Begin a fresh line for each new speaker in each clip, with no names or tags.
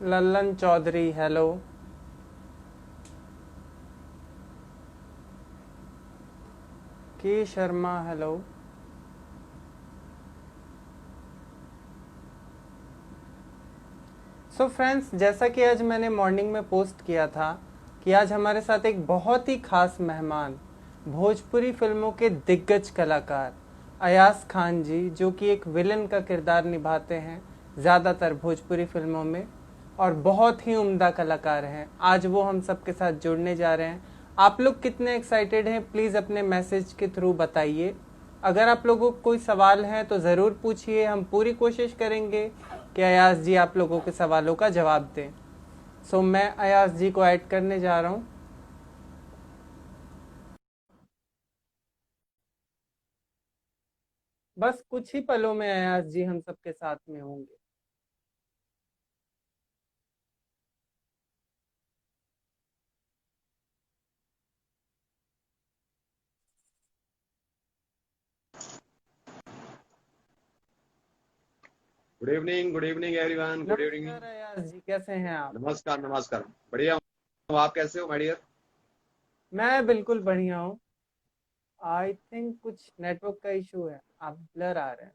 Lallan Chaudhary hello. की Sharma hello. So friends, जैसा कि आज मैंने मॉर्निंग में पोस्ट किया था कि आज हमारे साथ एक बहुत ही खास मेहमान, भोजपुरी फिल्मों के दिग्गज कलाकार अयाज खान जी, जो कि एक विलन का किरदार निभाते हैं ज़्यादातर भोजपुरी फिल्मों में और बहुत ही उम्दा कलाकार हैं। आज वो हम सबके साथ जुड़ने जा रहे हैं। आप लोग कितने एक्साइटेड हैं प्लीज़ अपने मैसेज के थ्रू बताइए। अगर आप लोगों को कोई सवाल है तो ज़रूर पूछिए, हम पूरी कोशिश करेंगे कि अयाज जी आप लोगों के सवालों का जवाब दें। सो मैं अयाज जी को ऐड करने जा रहा हूँ। बस कुछ ही पलों में अयाज जी हम सबके साथ में होंगे।
Good evening everyone, good evening.
नमस्कार अयाज जी, कैसे हैं आप?
नमस्कार नमस्कार, बढ़िया हूँ। आप कैसे हो माय डियर?
मैं बिल्कुल बढ़िया हूँ। आई थिंक कुछ नेटवर्क का इशू है, आप ब्लर आ रहे हैं।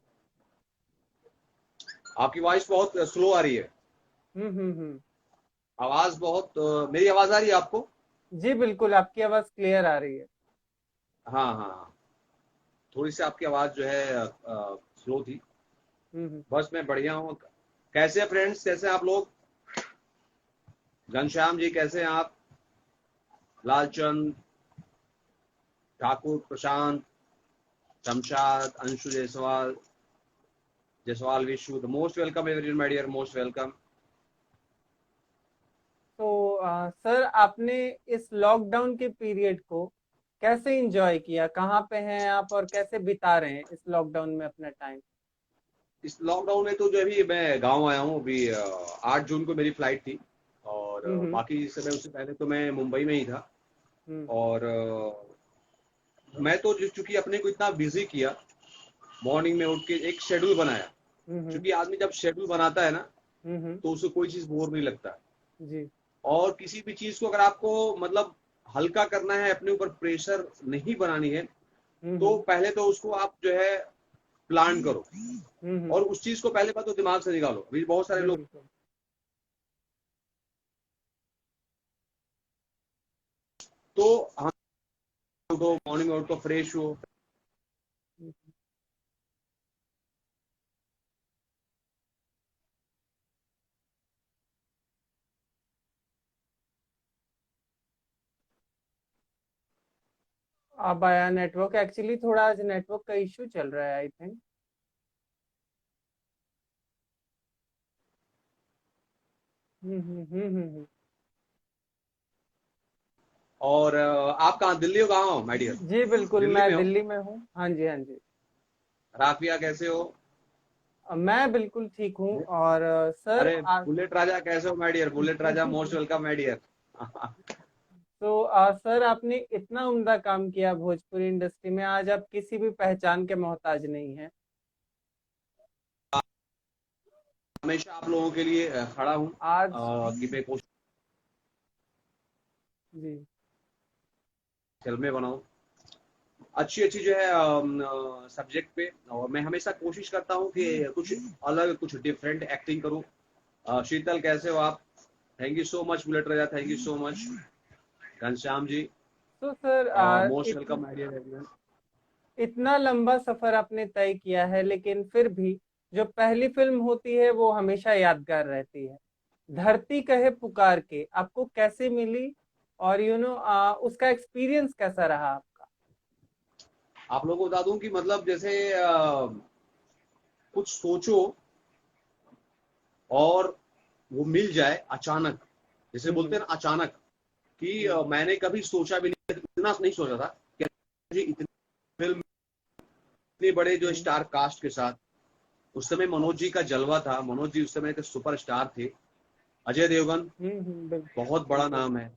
आपकी वॉइस बहुत स्लो आ रही है।
हम्म।
आवाज बहुत मेरी आवाज आ रही है आपको?
जी बिल्कुल, आपकी आवाज़ क्लियर आ रही है।
हाँ हाँ हाँ। थोड़ी सी आपकी आवाज जो है स्लो थी।
हम्म।
बस मैं बढ़िया हूँ। कैसे हैं फ्रेंड्स, कैसे हैं आप लोग? घनश्याम जी कैसे हैं आप? Lalchand, Thakur, Prashant, Shamshad, Anshu Jaiswal, Jaiswal Vishu, the most welcome everyone my dear, most welcome.
तो सर, आपने इस लॉकडाउन के पीरियड को कैसे एंजॉय किया? कहाँ पे हैं आप और कैसे बिता रहे हैं इस लॉकडाउन में अपना टाइम?
इस लॉकडाउन में तो जो अभी मैं गांव आया हूँ। अभी 8 जून को मेरी फ्लाइट थी। और
हम्म।
बाकी समय उससे पहले तो मैं मुंबई में ही था।
हम्म।
और मैं तो चूंकि अपने को इतना बिजी किया, मॉर्निंग में उठ के एक शेड्यूल बनाया।
हम्म।
क्योंकि आदमी जब शेड्यूल बनाता है ना,
हम्म।
तो उसे कोई चीज बोर नहीं लगता।
जी।
और किसी भी चीज को अगर आपको मतलब हल्का करना है, अपने ऊपर प्रेशर नहीं बनानी है, तो
हम्म।
पहले तो उसको आप जो है प्लान करो।
हम्म।
और उस चीज को पहले बात तो दिमाग से निकालो। अभी बहुत सारे
जी
लोग
बिल्कुल।
तो हम उठो, मॉर्निंग में उठो, फ्रेश हो।
हम्म। अब आया नेटवर्क, एक्चुअली थोड़ा आज नेटवर्क का इशू चल रहा है आई थिंक। हम्म।
और आप कहाँ, दिल्ली हो? कहाँ हो माय डियर?
जी बिल्कुल,
दिल्ली
मैं
में हो?
दिल्ली में हूँ। हाँ जी, हाँ जी।
राफिया कैसे हो?
मैं बिल्कुल ठीक हूँ। और सर
अरे
आज
बुलेट राजा कैसे हो my dear? Bullet Raja most welcome my dear.
तो सर, आपने इतना उम्दा काम किया भोजपुरी इंडस्ट्री में, आज आप किसी भी पहचान के मोहताज नहीं हैं।
हमेशा आप लोगों के लिए खड़ा हूँ
आज
कि मैं कोशिश
जी।
फिल्में बनाऊं अच्छी अच्छी जो है सब्जेक्ट पे। और मैं हमेशा कोशिश करता हूँ कि कुछ अलग, कुछ डिफरेंट एक्टिंग करूँ। शीतल कैसे हो आप? Thank you so much bullet Raja, thank you so much. Ghanshyam ji,
तो sir
most welcome my dear everyone.
इतना लंबा सफर आपने तय किया है, लेकिन फिर भी जो पहली फिल्म होती है वो हमेशा यादगार रहती है। धरती कहे पुकार के आपको कैसे मिली? और उसका एक्सपीरियंस कैसा रहा आपका?
आप लोगों को बता दूं कि मतलब जैसे कुछ सोचो और वो मिल जाए अचानक, जैसे बोलते
हम्म।
हैं ना अचानक, कि
हम्म।
मैंने कभी सोचा भी नहीं, इतना नहीं सोचा था कि मुझे इतनी फिल्म, इतने बड़े जो
हम्म।
स्टार कास्ट के साथ। उस समय मनोज जी का जलवा था, मनोज जी उस समय के सुपरस्टार थे। अजय देवगन
बिल्कुल
बहुत बड़ा
बिल्कुल।
नाम है।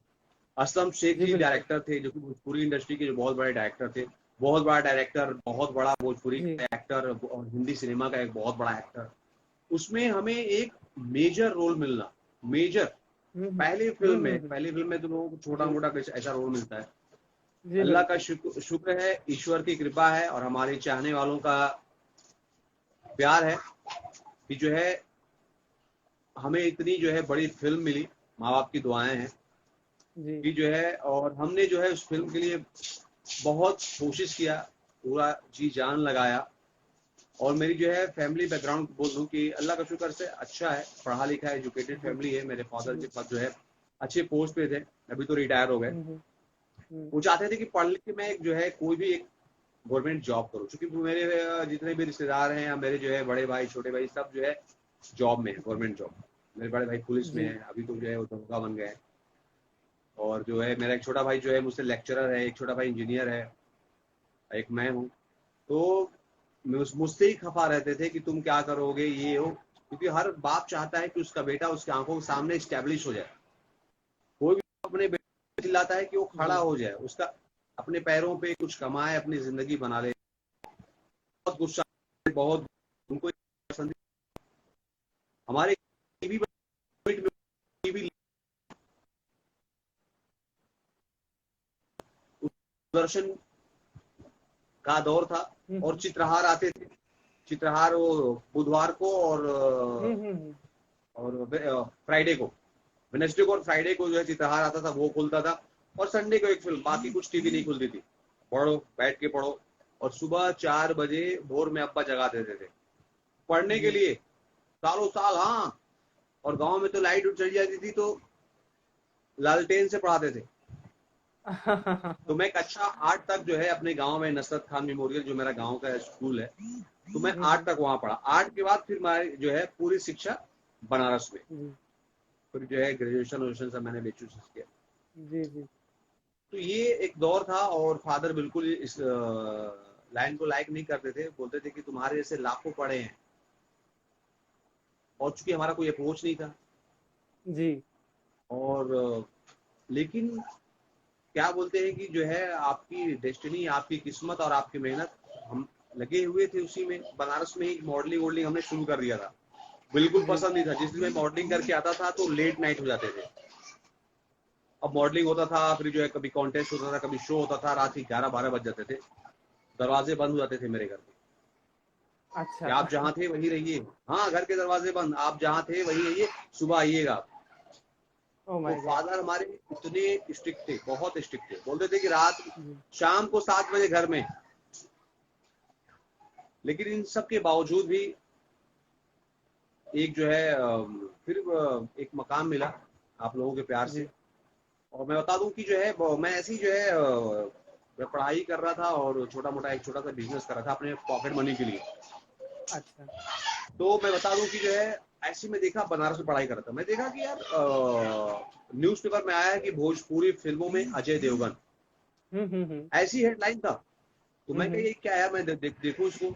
असलम शेख
जी
जी
बिल्कुल।
डायरेक्टर थे, जो कि भोजपुरी इंडस्ट्री के जो बहुत बड़े डायरेक्टर थे। बहुत बड़ा डायरेक्टर, बहुत बड़ा भोजपुरी
जी।
का एक्टर और हिंदी सिनेमा का एक बहुत बड़ा एक्टर। उसमें हमें एक मेजर रोल मिलना, मेजर
हम्म।
पहली फिल्म में तो लोगों को छोटा मोटा कुछ ऐसा रोल मिलता है।
जी
अल्लाह का
बिल्कुल।
शुक्र है, ईश्वर की कृपा है और हमारे चाहने वालों का प्यार है कि जो है हमें इतनी जो है बड़ी फिल्म मिली। माँ बाप की दुआएं हैं
जी
कि जो है, और हमने जो है उस फिल्म के लिए बहुत कोशिश किया, पूरा जी जान लगाया। और मेरी जो है फैमिली बैकग्राउंड बोल दूं कि अल्लाह का शुक्र से अच्छा है, पढ़ा लिखा एजुकेटेड
जी
फैमिली है। मेरे फादर
जी।
के पास जो है अच्छे पोस्ट पे थे, अभी तो रिटायर हो गए।
हम्म हम्म
वो चाहते थे कि पढ़ लिख के मैं जो है कोई भी एक गवर्नमेंट जॉब करूं, क्योंकि मेरे जितने भी रिश्तेदार हैं या मेरे जो है बड़े भाई छोटे भाई सब जो है जॉब में है, गवर्नमेंट जॉब। मेरे बड़े भाई पुलिस में
जी
है, अभी तो जो है वो दरोगा बन गए। और जो है मेरा एक छोटा भाई जो है मुझसे लेक्चरर है, एक छोटा भाई इंजीनियर है, एक मैं हूँ। तो मुझसे ही खफा रहते थे कि तुम क्या करोगे, ये हो, क्योंकि हर बाप चाहता है कि उसका बेटा उसकी आंखों के सामने स्टैब्लिश हो जाए। कोई भी अपने बेटे को चिल्लाता है कि वो खड़ा
जी।
हो जाए, उसका अपने पैरों पे कुछ कमाए, अपनी जिंदगी बना ले। बहुत गुस्सा, बहुत उनको पसंद। हमारे टीवी में टीवी दूरदर्शन का दौर था और
हम्म
चित्रहार आते थे। चित्रहार वो बुधवार को
हम्म।
और फ्राइडे को, वेडनेसडे को और फ्राइडे को जो है चित्रहार आता था, वो खुलता था। और संडे को एक फिल्म, बाकी कुछ टीवी नहीं खुलती थी। पढ़ो, बैठ के पढ़ो। और सुबह 4 बजे भोर में अब्बा जगा देते थे पढ़ने के
जी।
लिए, सालों साल। हाँ, और गांव में तो लाइट उठ चली जाती थी तो लालटेन से पढ़ाते थे। तो मैं कक्षा 8 तक जो है अपने गांव में नसरत खान मेमोरियल, जो मेरा गांव का स्कूल है, तो मैं 8 तक वहां पढ़ा। 8 के बाद फिर मैं जो है पूरी शिक्षा बनारस में,
जी
फिर जो है ग्रेजुएशन सब मैंने बेचूस किया।
जी जी।
तो ये एक दौर था। और फादर बिल्कुल इस लाइन को लाइक नहीं करते थे, बोलते थे कि तुम्हारे जैसे लाखों पढ़े हैं। और चूंकि हमारा कोई अप्रोच नहीं था,
जी
और लेकिन क्या बोलते हैं कि जो है आपकी डेस्टिनी, आपकी किस्मत और आपकी मेहनत, हम लगे हुए थे उसी में। बनारस में ही मॉडलिंग वॉडलिंग हमने शुरू कर दिया था। बिल्कुल
जी
पसंद नहीं था, जिस दिन मैं मॉडलिंग करके आता था तो लेट नाइट हो जाते थे। अब मॉडलिंग होता था, फिर जो है कभी कॉन्टेस्ट होता था, कभी शो होता था, रात के 11-12 बज जाते थे, दरवाजे बंद हो जाते थे मेरे घर के कि
अच्छा।
आप जहाँ थे वहीं रहिए। हाँ, घर के दरवाजे बंद, आप जहाँ थे वहीं रहिए, सुबह आइएगा।
ओ
तो
माय गॉड।
फादर हमारे इतने स्ट्रिक्ट थे, बहुत स्ट्रिक्ट थे। बोलते थे कि रात
जी
शाम को 7 बजे घर में। लेकिन इन सब के बावजूद भी एक जो है फिर एक मकाम मिला आप लोगों के प्यार से।
जी।
और मैं बता दूं कि जो है मैं ऐसी जो है मैं पढ़ाई कर रहा था और छोटा मोटा एक छोटा सा बिजनेस कर रहा था अपने पॉकेट मनी के लिए।
अच्छा।
तो मैं बता दूं कि जो है ऐसे में देखा, बनारस में पढ़ाई कर रहा था, मैं देखा कि यार न्यूज़पेपर में आया है कि भोजपुरी फिल्मों में अजय देवगन,
हम्म।
ऐसी हेडलाइन था। तो मैं कही
हम्म।
ये क्या है, मैं देखूं इसको।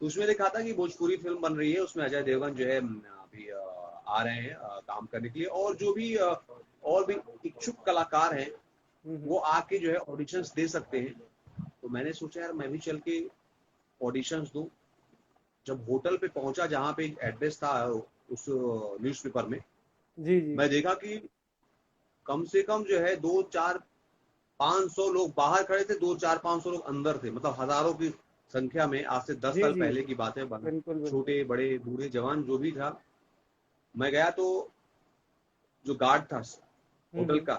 तो उसमें लिखा था कि भोजपुरी फिल्म बन रही है, उसमें अजय देवगन जो है अभी आ रहे हैं काम करने के लिए, और जो भी और भी इच्छुक कलाकार हैं वो आके जो है ऑडिशंस दे सकते हैं। तो मैंने सोचा यार मैं भी चल के ऑडिशंस दूं। जब होटल पे पहुंचा जहाँ पे एड्रेस था उस न्यूज़पेपर में,
जी जी।
मैं देखा कि कम से कम जो है 2 4 500 लोग बाहर खड़े थे, 2 4 500 लोग अंदर थे, मतलब हजारों की संख्या में। आज से 10 साल
जी
पहले की बात है,
बिल्कुल बिल्कुल।
छोटे बड़े बूढ़े जवान जो भी था। मैं गया तो जो गार्ड था होटल
हम्म
का,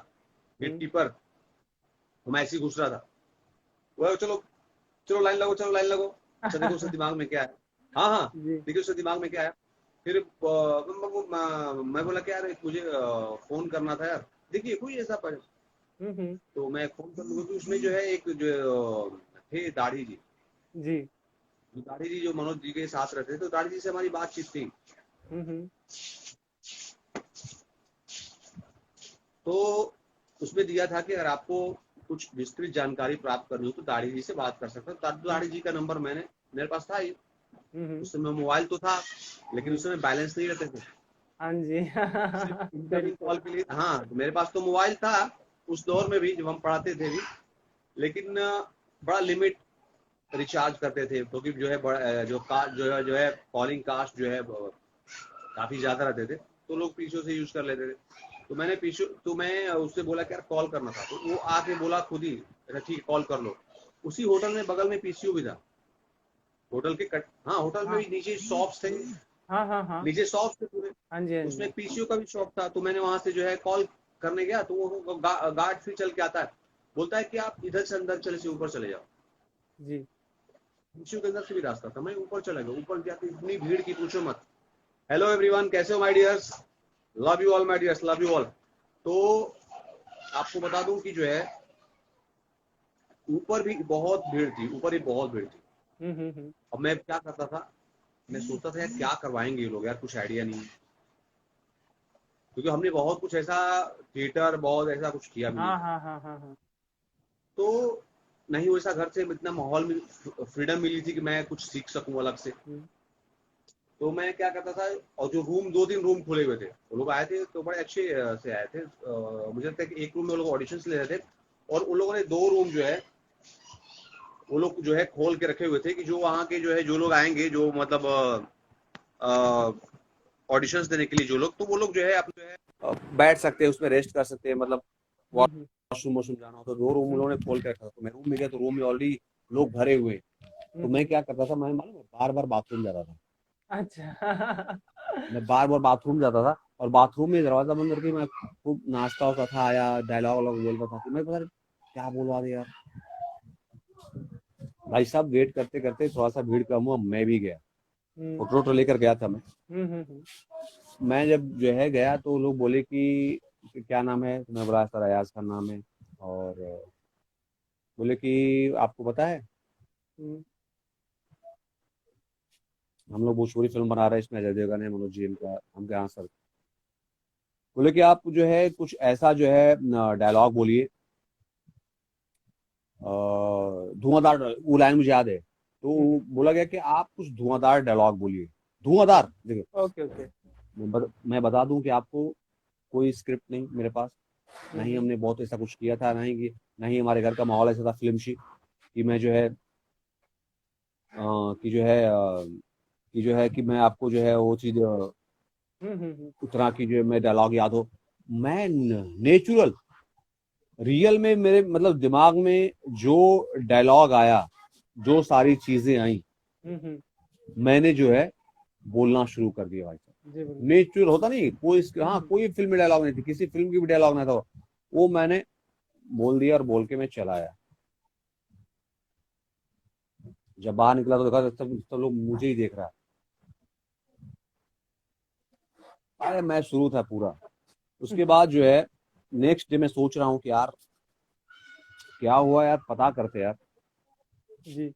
गेट कीपर, तो मैं ऐसे ही घुस रहा था। वो चलो चलो लाइन लगो, चलो लाइन लगो। अच्छा देखो उसके दिमाग में क्या है। हाँ हाँ,
जी।
देखिए उसके दिमाग में क्या है। फिर मैं बोला कि यार मुझे फोन करना था यार, देखिए कोई ऐसा पर।
हम्म।
तो मैं फोन कर लूंगा, तो उसमें जो है एक जो थे दाढ़ी जी,
जी।
दाढ़ी जी जो मनोज जी के साथ रहते थे, तो दाढ़ी जी से हमारी बातचीत थी।
हम्म।
तो उसमें दिया था कि अगर आपको कुछ विस्तृत जानकारी प्राप्त करनी हो तो दाढ़ी जी से बात कर सकते हो। दाढ़ी जी का नंबर मेरे पास था ही।
हम्म।
उस समय मोबाइल तो था, लेकिन उस
जी।
समय बैलेंस नहीं रहते थे,
हाँ जी।
सिर्फ इनकमिंग
बिल्कुल।
कॉल के लिए। हाँ, तो मेरे पास तो मोबाइल था उस दौर में भी जब हम पढ़ाते थे भी, लेकिन बड़ा लिमिट रिचार्ज करते थे, क्योंकि जो है जो है कॉलिंग कास्ट जो है काफी ज्यादा रहते थे। तो लोग पीसीओ से यूज कर लेते थे। तो मैंने पीसीओ तो मैं उससे बोला कि यार कॉल करना था, तो वो आके बोला खुद ही, अच्छा ठीक है कॉल कर लो। उसी होटल में बगल में पीसीओ भी था, होटल के कट, हाँ होटल में
हाँ
भी नीचे शॉप्स थे,
हाँ हाँ हाँ।
नीचे शॉप्स थे पूरे।
हाँ जी हाँ
उसमें
जी।
एक पीसीओ का भी शॉप था, तो मैंने वहां से जो है कॉल करने गया, तो वो गार्ड फिर चल के आता है, बोलता है कि आप इधर से अंदर चले से ऊपर चले जाओ।
जी।
पीसीओ के अंदर से भी रास्ता था, मैं ऊपर चला गया, ऊपर जाके इतनी भीड़ की पूछो मत। हेलो एवरीवन, कैसे हो my dears, love you all my dears, love you all. तो आपको बता दूं कि जो है ऊपर भी बहुत भीड़ थी, ऊपर भी बहुत भीड़ थी।
हम्म।
अब मैं क्या करता था, मैं सोचता था यार क्या करवाएंगे ये लोग, यार कुछ आइडिया नहीं, क्योंकि हमने बहुत कुछ ऐसा थिएटर बहुत ऐसा कुछ किया भी नहीं
हाँ
था।
हाँ हाँ हाँ हाँ।
तो नहीं वैसा घर से इतना माहौल में फ्रीडम मिली थी कि मैं कुछ सीख सकूं अलग से।
हम्म
तो मैं क्या करता था, और जो रूम 2 3 रूम खुले हुए थे, वो लोग आए थे तो बड़े अच्छे से आए थे, मुझे लगता है कि एक रूम में वो लोग ऑडिशन ले रहे थे, और उन लोगों ने 2 रूम जो है वो लोग जो है खोल के रखे हुए थे, कि जो वहाँ के जो है जो लोग आएंगे, जो मतलब ऑडिशंस देने के लिए जो लोग, तो वो लोग जो है अपने जो है बैठ सकते हैं उसमें, रेस्ट कर सकते हैं, मतलब
हम्म
वॉशरूम वॉशरूम जाना हो तो 2 रूम
हम्म
उन्होंने खोल के रखा था। तो मैं रूम में गया तो रूम में ऑलरेडी लोग भरे हुए हैं। तो मैं
हम्म।
क्या करता था, मैं मालूम है बार बार बाथरूम जाता था,
अच्छा।
मैं बार बार बाथरूम जाता था, और बाथरूम में दरवाजा बंद करके मैं खूब नाचता होता था, आया डायलॉग वालॉग बोलता था, कि मैं पता नहीं क्या बोलवा दे यार। भाई साहब वेट करते करते थोड़ा सा भीड़ कम हुआ, मैं भी गया,
हम्म
फोटो वोटो लेकर गया था मैं।
हम्म।
मैं जब जो है गया तो लोग बोले कि क्या नाम है, तो मैं बोला सर अयाज खान नाम है, और बोले कि आपको पता है
हम्म।
हम लोग भोजपुरी फिल्म बना रहे हैं, इसमें अजय देवगन है, मनोज जी का। हम क्या, हाँ सर। बोले कि आप जो है कुछ ऐसा जो है डायलॉग बोलिए, धुआंधार, वो लाइन मुझे याद है। तो बोला गया कि आप कुछ धुआंधार डायलॉग बोलिए, धुआंधार। देखिए
ओके ओके।
मैं बता दूं कि आपको कोई स्क्रिप्ट नहीं मेरे पास, नहीं
हम्म
हमने बहुत ऐसा कुछ किया था, नहीं कि नहीं हमारे घर का माहौल ऐसा था फिल्मशी कि मैं जो है कि जो है कि जो है कि मैं आपको जो है वो चीज
हम्म।
उतना की जो है मैं डायलॉग याद हो। मैं नेचुरल रियल में मेरे मतलब दिमाग में जो डायलॉग आया, जो सारी चीजें आई,
हम्म।
मैंने जो है बोलना शुरू कर दिया भाई
जी
साहब।
बिल्कुल।
नेचुरल होता नहीं कोई हाँ
हम्म।
कोई फिल्म में डायलॉग नहीं थी, किसी फिल्म की भी डायलॉग ना था, वो मैंने बोल दिया, और बोल के मैं चला आया। जब बाहर निकला तो देखा सब लोग मुझे ही देख रहा है। अरे मैं शुरू था पूरा। उसके बाद जो है नेक्स्ट डे मैं सोच रहा हूँ कि यार क्या हुआ यार, पता करते यार।
जी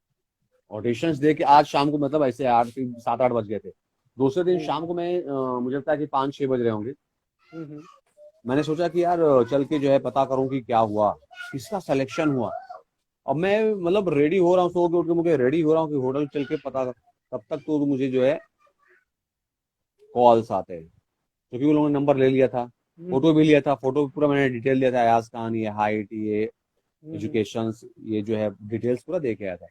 ऑडिशंस दे के आज शाम को, मतलब ऐसे 8 7 8 बज गए थे। दूसरे दिन
जी।
शाम को मैं मुझे लगता है कि 5 6 बज रहे होंगे।
हम्म।
मैंने सोचा कि यार चल के जो है पता करूं कि क्या हुआ, किसका सिलेक्शन हुआ। अब मैं मतलब रेडी हो रहा हूँ, सो के उठ के मुझे रेडी हो रहा हूँ कि होटल चल के पता कर, तब तक तो मुझे जो है कॉल्स आते हैं, क्योंकि उन लोगों ने नंबर ले लिया था, फोटो भी लिया था, फोटो पूरा मैंने डिटेल दिया था, अयाज खान, ये हाइट, ये
हम्म।
एजुकेशन, ये जो है डिटेल्स पूरा दे के आया था।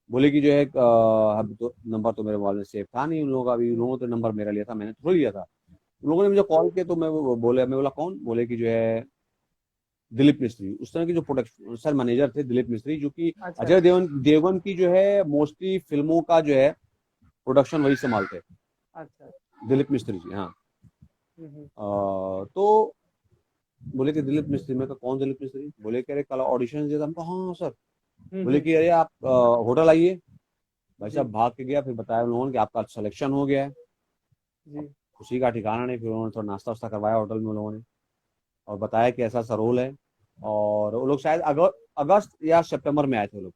बोले कि जो है अब तो नंबर तो मेरे मोबाइल में सेव था नहीं उन लोगों का, अभी उन लोगों ने तो नंबर मेरा लिया था, मैंने थोड़ी लिया था। उन लोगों ने मुझे कॉल किया, तो मैं बोला कौन, बोले कि जो है दिलीप मिस्त्री, उस तरह की जो प्रोडक्शन सर मैनेजर थे दिलीप मिस्त्री, जो कि
अच्छा
अजय
अच्छा
देवगन की जो है मोस्टली फिल्मों का जो है प्रोडक्शन वही संभालते हैं,
अच्छा।
दिलीप मिस्त्री जी, हाँ।
हम्म
तो बोले कि दिलीप मिस्त्री, मैं कहा कौन दिलीप मिस्त्री, बोले कि अरे कल ऑडिशन दिया था, हमको हाँ सर। बोले
हम्म।
कि अरे आप होटल आइए। भाई
जी
साहब भाग के गया, फिर बताया उन लोगों ने कि आपका सिलेक्शन हो गया है। अब
जी।
खुशी का ठिकाना नहीं, फिर उन्होंने थोड़ा नाश्ता वास्ता करवाया होटल में उन लोगों ने, और बताया कि ऐसा सा रोल है। और वो लोग शायद अगस्त या सितंबर में आए थे वो लोग,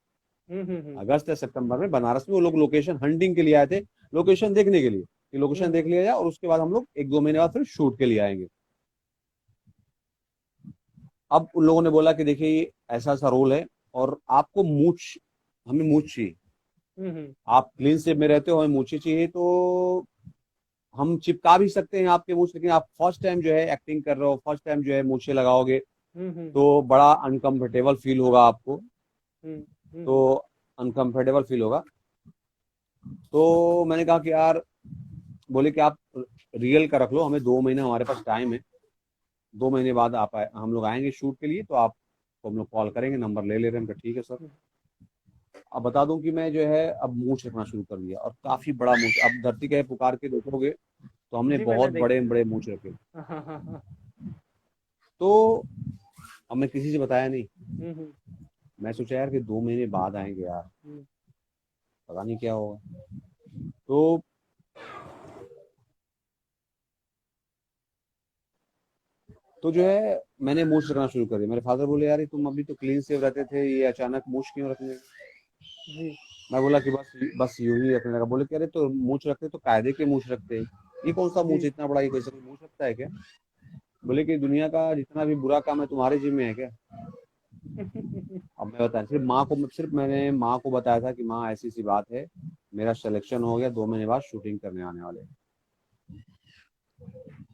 हम्म।
अगस्त या सितंबर में बनारस में वो लोग लोकेशन हंटिंग के लिए आए थे, लोकेशन देखने के लिए, कि लोकेशन देख
हम्म।
लिया जाए और उसके बाद हम लोग 1 2 महीने बाद फिर शूट के लिए आएंगे। अब उन लोगों ने बोला कि देखिए ये ऐसा सा रोल है, और आपको मूछ, हमें मूछ चाहिए,
हम्म।
आप क्लीन शेप में रहते हो, हमें मूछे चाहिए, तो हम चिपका भी सकते हैं आपके मूछ, लेकिन आप फर्स्ट टाइम जो है एक्टिंग कर रहे हो, फर्स्ट टाइम जो है मूछे लगाओगे,
हम्म।
तो बड़ा अनकंफर्टेबल फील होगा आपको,
हम्म
तो
हम्म।
अनकंफर्टेबल फील होगा। तो मैंने कहा कि यार, बोले कि आप रियल का रख लो, हमें 2 महीने हमारे पास टाइम है। 2 महीने बाद आप हम लोग आएंगे शूट के लिए, तो आपको हम लोग कॉल करेंगे, नंबर ले रहे हैं। हम कहा, ठीक है सर। अब बता दूं कि मैं जो है अब मूछ रखना शुरू कर दिया, और काफी बड़ा मूछ। अब धरती का पुकार के देखोगे तो हमने
जी मैंने
बहुत बड़े
देखी है।
बड़े मूछ रखे।
हाँ।
तो अब मैं किसी से बताया नहीं।
हम्म।
मैं सोचा यार कि 2 महीने बाद आएंगे यार,
हम्म।
पता नहीं क्या होगा। तो जो है मैंने मूछ रखना शुरू कर दिया। मेरे फादर बोले, यार ये तुम अभी तो क्लीन सेव रहते थे, ये अचानक मूछ क्यों रखने?
जी।
मैं बोला कि बस बस यूं ही रखने लगा। बोले कि अरे तो मूछ रखते तो कायदे के मूछ रखते, ये कौन सा मूछ
जी।
इतना बड़ा, ये कोई सा मूछ रखता है क्या? बोले कि दुनिया का जितना भी बुरा काम है तुम्हारे जिम्मे है क्या? अब मैं बताया, सिर्फ मैंने माँ को बताया था कि माँ ऐसी सी बात है, मेरा सिलेक्शन हो गया, 2 महीने बाद शूटिंग करने आने वाले हैं।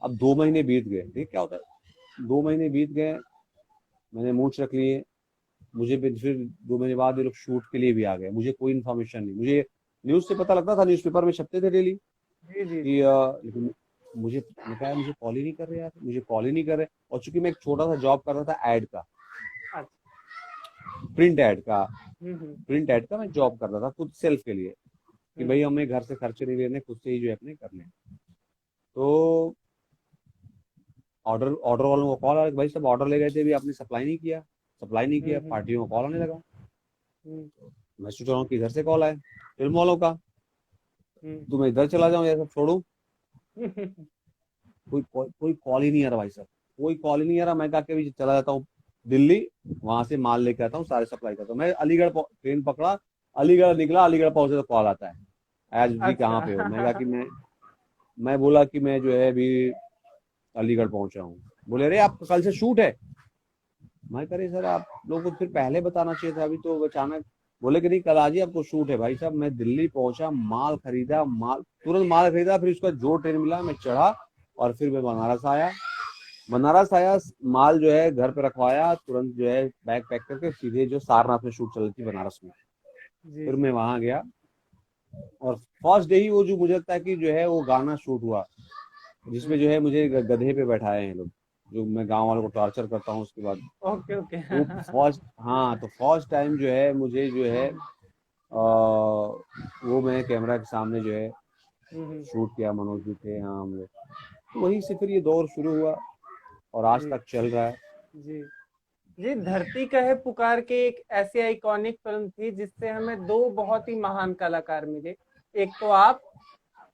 अब 2 महीने बीत गए, ठीक क्या होता है, 2 महीने बीत गए, मैंने मूछ रख लिए। मुझे फिर 2 महीने बाद ये लोग शूट के लिए भी आ गए। मुझे कोई इन्फॉर्मेशन नहीं, मुझे न्यूज से पता लगता था, न्यूज़पेपर में छपते थे डेली
जी। जी।
कि लेकिन मैं कहा मुझे कॉल ही नहीं कर रहे यार, मुझे कॉल ही नहीं कर रहे। और चूंकि मैं एक छोटा सा जॉब कर रहा था, एड का,
अच्छा।
प्रिंट एड का,
हम्म।
मैं जॉब कर रहा था खुद सेल्फ के लिए, कि
हम्म।
भाई हमें घर से खर्चे नहीं लेने, खुद से ही जो है अपने करने। तो ऑर्डर ऑर्डर वालों को कॉल आया कि भाई सब ऑर्डर ले गए थे, अभी आपने सप्लाई नहीं किया।
हम्म।
पार्टियों को कॉल आने लगा।
हम्म।
मैं सोच रहा हूँ कि इधर से कॉल आए फिल्म वालों का,
हम्म।
तो मैं इधर चला जाऊँ या सब छोड़ू।
हम्म।
कोई कॉल ही नहीं आ रहा भाई साहब, कोई कॉल ही नहीं आ रहा। मैं कहा कि अभी चला जाता हूँ दिल्ली, वहां से माल लेके आता हूँ, सारे सप्लाई करता हूँ। मैं अलीगढ़ ट्रेन पकड़ा, अलीगढ़ निकला, अलीगढ़ पहुंचे तो कॉल आता है, आज भी कहाँ पे हो? मैं कहा
अच्छा।
कि मैं बोला कि मैं जो है अभी अलीगढ़ पहुंचा हूँ। बोले अरे आपका कल से शूट है। मैं करे सर आप लोगों को फिर पहले बताना चाहिए था, अभी तो अचानक। बोले कि नहीं कल आज ही आपको शूट है। भाई साहब मैं दिल्ली पहुंचा, माल खरीदा, तुरंत माल खरीदा, फिर उसका जो ट्रेन मिला मैं चढ़ा, और फिर मैं बनारस आया। माल जो है घर पे रखवाया, तुरंत जो है बैग पैक करके सीधे जो सारनाथ में शूट चल रही थी बनारस में,
जी।
फिर मैं
जी।
वहां गया। और फर्स्ट डे ही वो जो मुझे लगता है कि जो है वो गाना शूट हुआ, जिसमें जो है मुझे गधे पे बैठाए हैं लोग, जो मैं गांव वालों को टॉर्चर करता हूँ उसके बाद।
Okay okay.
वो फर्स्ट, हाँ तो फर्स्ट टाइम जो है मुझे जो है वो मैं कैमरा के सामने जो है
हम्म।
शूट किया। मनोज जी थे, हाँ हम लोग। तो वहीं से फिर ये दौर शुरू हुआ, और आज
जी।
तक चल रहा है।
जी। जी, धरती कहे पुकार के एक ऐसी आइकॉनिक फिल्म थी जिससे हमें दो बहुत ही महान कलाकार मिले। एक तो आप,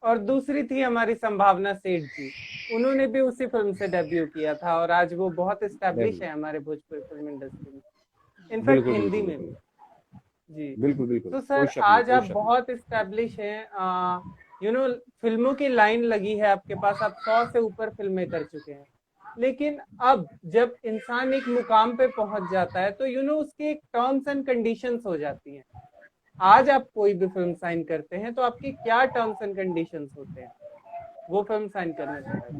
और दूसरी थी हमारी संभावना सेठ जी। उन्होंने भी उसी फिल्म से डेब्यू किया था और आज वो बहुत एस्टेब्लिश
बिल्कुल
है हमारे भोजपुरी फिल्म इंडस्ट्री में, इनफैक्ट
बिल्कुल
हिंदी
बिल्कुल
में भी।
बिल्कुल
जी।
बिल्कुल बिल्कुल,
तो
कोई
सर
शक नहीं,
आज
कोई
आप
शक नहीं।
बहुत एस्टेब्लिश हैं, फिल्मों की लाइन लगी है आपके पास, आप 100 से ऊपर फिल्में कर चुके हैं। लेकिन अब जब इंसान एक मुकाम पे पहुंच जाता है तो उसकी एक टर्म्स एंड कंडीशंस हो जाती हैं। आज आप कोई भी फिल्म साइन करते हैं तो आपकी क्या टर्म्स एंड कंडीशंस होते हैं वो फिल्म साइन करने से पहले?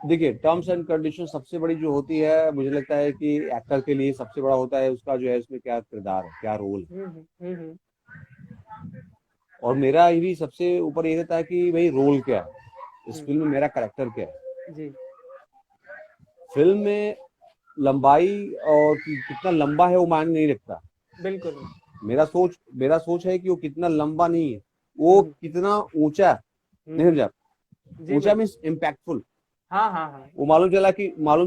देखिए, टर्म्स एंड कंडीशन सबसे बड़ी जो होती है, मुझे लगता है कि एक्टर के लिए सबसे बड़ा होता है उसका जो है उसमें क्या किरदार है, क्या रोल है।
हम्म।
और मेरा ये भी सबसे ऊपर ये रहता है कि भाई रोल क्या है, इस
हम्म।
फिल्म में मेरा करेक्टर क्या है।
जी।
फिल्म में लंबाई और कितना लंबा है वो मायने नहीं रखता।
बिल्कुल नहीं।
मेरा सोच है कि वो कितना लंबा नहीं है, वो
हम्म।
कितना ऊंचा, नहीं
हम्म।
समझा?
जी
ऊंचा
बिल्कुल।
Means impactful.
हाँ हाँ हाँ।
वो मालूम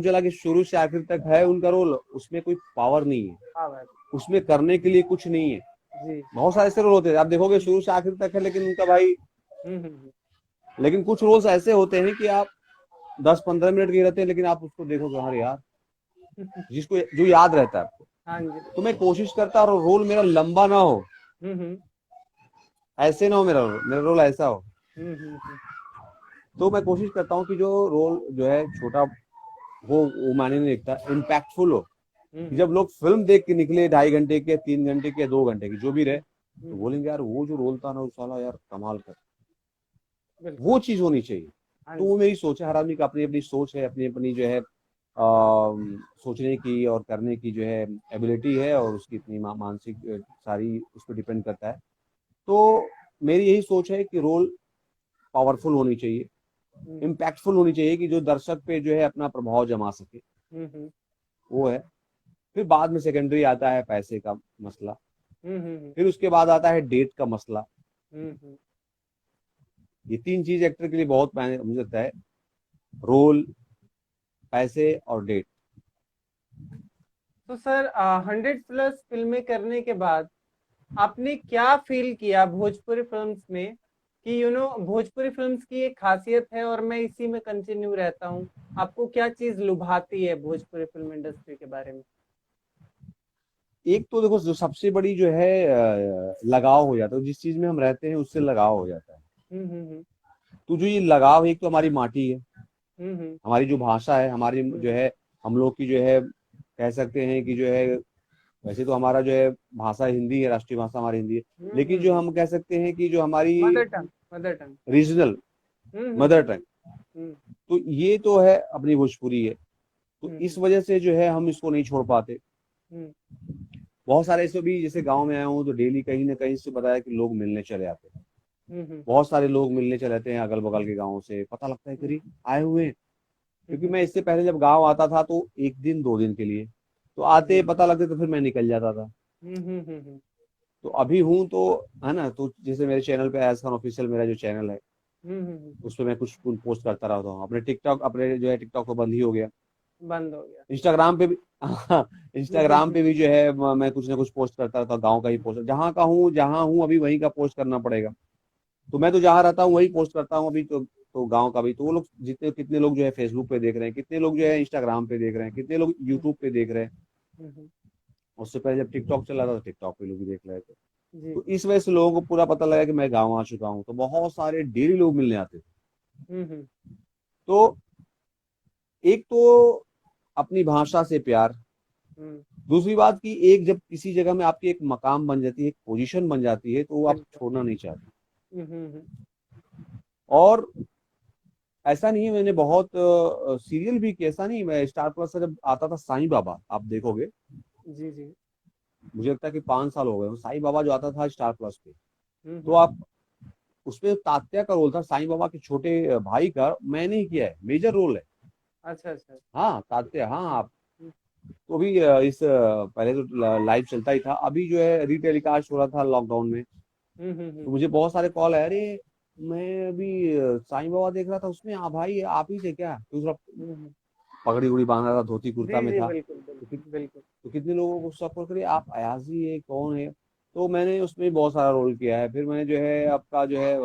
चला कि शुरू से आखिर तक है उनका रोल, उसमें कोई पावर नहीं है,
हाँ भाई।
उसमें करने के लिए कुछ नहीं है।
जी।
बहुत सारे ऐसे रोल होते हैं, आप देखोगे शुरू से आखिर तक है लेकिन उनका भाई,
हम्म।
लेकिन कुछ रोल्स ऐसे होते हैं कि आप 10-15 मिनट के रहते हैं, लेकिन आप उसको देखोगे, हाँ यार, जिसको जो याद रहता है आपको।
हाँ जी।
तो मैं कोशिश करता और रोल मेरा लंबा ना हो,
हम्म।
ऐसे ना हो, मेरा रोल ऐसा हो।
हम्म।
तो मैं कोशिश करता हूँ कि जो रोल जो है छोटा वो मायने नहीं रखता, इम्पैक्टफुल हो। कि
हम्म।
जब लोग फिल्म देख के निकले 2.5 घंटे के, 3 घंटे के, 2 घंटे की, जो भी रहे, तो
हम्म।
बोलेंगे यार वो जो रोल था ना, उस साला यार कमाल कर,
बिल्कुल।
वो चीज होनी चाहिए।
हाँ
तो
जी।
वो मेरी सोच है, हर आदमी का अपनी अपनी सोच है, अपनी अपनी जो है सोचने की और करने की जो है एबिलिटी है, और उसकी इतनी मानसिक सारी उस पर डिपेंड करता है। तो मेरी यही सोच है कि रोल पावरफुल होनी चाहिए, इम्पैक्टफुल होनी चाहिए कि जो दर्शक पे जो है अपना प्रभाव जमा सके,
हम्म,
वो है। फिर बाद में सेकेंडरी आता है पैसे का मसला,
हम्म,
फिर उसके बाद आता है डेट का मसला।
हम्म।
ये तीन चीज एक्टर के लिए बहुत मुझे लगता है, रोल, पैसे और डेट।
तो सर 100+ फिल्में करने के बाद आपने क्या फील किया भोजपुरी फिल्म्स में कि भोजपुरी फिल्म्स की एक खासियत है और मैं इसी में कंटिन्यू रहता हूँ। आपको क्या चीज लुभाती है भोजपुरी फिल्म इंडस्ट्री के बारे में?
एक तो देखो, जो सबसे बड़ी जो है लगाव हो जाता है, जिस चीज में हम रहते हैं उससे लगाव हो जाता है।
हम्म, हम्म,
तो जो ये लगाव है, एक तो हमारी माटी है,
हम्म, हम्म,
हमारी जो भाषा है, हमारी जो
हम्म,
है, हम लोग की जो है, कह सकते हैं कि जो है, वैसे तो हमारा जो है भाषा हिंदी है, राष्ट्रीय भाषा हमारी हिंदी है,
हम्म,
लेकिन जो हम कह सकते हैं कि जो हमारी
mother tongue, mother tongue.
Regional
hmm,
mother tongue,
hmm,
तो ये तो है अपनी भोजपुरी है। तो इस
हम्म,
वजह से जो है हम इसको नहीं छोड़ पाते।
हम्म,
बहुत सारे ऐसे भी, जैसे गांव में आया हूँ तो डेली कहीं ना कहीं से बताया कि लोग मिलने चले आते हैं।
हम्म,
बहुत सारे लोग मिलने चले आते हैं अगल बगल के गाँव से, पता लगता है कि अरे, आए हुए हैं। क्योंकि
हम्म,
मैं इससे पहले जब गाँव आता था तो एक दिन दो दिन के लिए, तो आते
जी,
पता लगते तो फिर मैं निकल जाता था।
हम्म, हम्म,
तो अभी हूँ तो, है ना, तो जैसे मेरे चैनल पे एज खान ऑफिशियल मेरा जो चैनल है,
हम्म,
उस पर मैं कुछ पोस्ट करता रहता हूँ। अपने टिकटॉक, अपने जो है टिकटॉक तो बंद ही हो गया।
बंद हो गया।
इंस्टाग्राम पे भी हाँ, इंस्टाग्राम पे भी जो है मैं कुछ ना कुछ पोस्ट करता रहता हूँ, गाँव का ही पोस्ट, जहाँ हूँ अभी वहीं का पोस्ट करना पड़ेगा। तो मैं तो जहाँ रहता हूँ वही पोस्ट करता हूँ अभी तो गाँव का भी। तो वो लोग जितने, कितने लोग जो है फेसबुक पे देख रहे हैं, कितने लोग जो है इंस्टाग्राम पे देख रहे हैं, कितने लोग यूट्यूब पे देख रहे हैं।
हम्म,
उससे पहले जब टिकटॉक चला था तो टिकटॉक पे लोग भी देख रहे थे।
जी,
तो इस वजह से लोगों को पूरा पता लगा कि मैं गाँव आ चुका हूँ, तो बहुत सारे डेली लोग मिलने आते थे।
हम्म,
तो एक तो अपनी भाषा से प्यार,
हम्म,
दूसरी बात कि एक जब किसी जगह में आपकी एक मकाम बन जाती है, एक पोजीशन बन जाती है, तो वो आप
बिल्कुल।
छोड़ना नहीं चाहते।
हम्म,
और ऐसा नहीं है, मैंने बहुत सीरियल भी किया, ऐसा नहीं, मैं स्टार प्लस से जब आता था साईं बाबा, आप देखोगे,
जी, जी,
मुझे लगता है कि 5 साल हो गए साईं बाबा जो आता था स्टार प्लस पे। तो
हम्म,
आप उसमें तात्या का रोल था, साईं बाबा के छोटे भाई का मैंने ही किया है, मेजर रोल है।
अच्छा, अच्छा।
हाँ तात्या, हाँ आप,
हम्म,
तो अभी पहले तो लाइव चलता ही था, अभी जो है रीटेलीकास्ट हो रहा था लॉकडाउन में।
हम्म,
तो मुझे बहुत सारे कॉल है, अरे मैं अभी साईं बाबा देख रहा था, उसमें भाई आप ही थे क्या? दूसरा
हम्म,
पगड़ी उड़ी बांधा था, धोती
जी,
कुर्ता में
जी,
था।
बिल्कुल,
तो,
बिल्कुल, बिल्कुल।
तो कितने लोगों को शक कर, आप अयाज ही है, कौन है? तो मैंने उसमें बहुत सारा रोल किया है। फिर मैंने जो है आपका जो है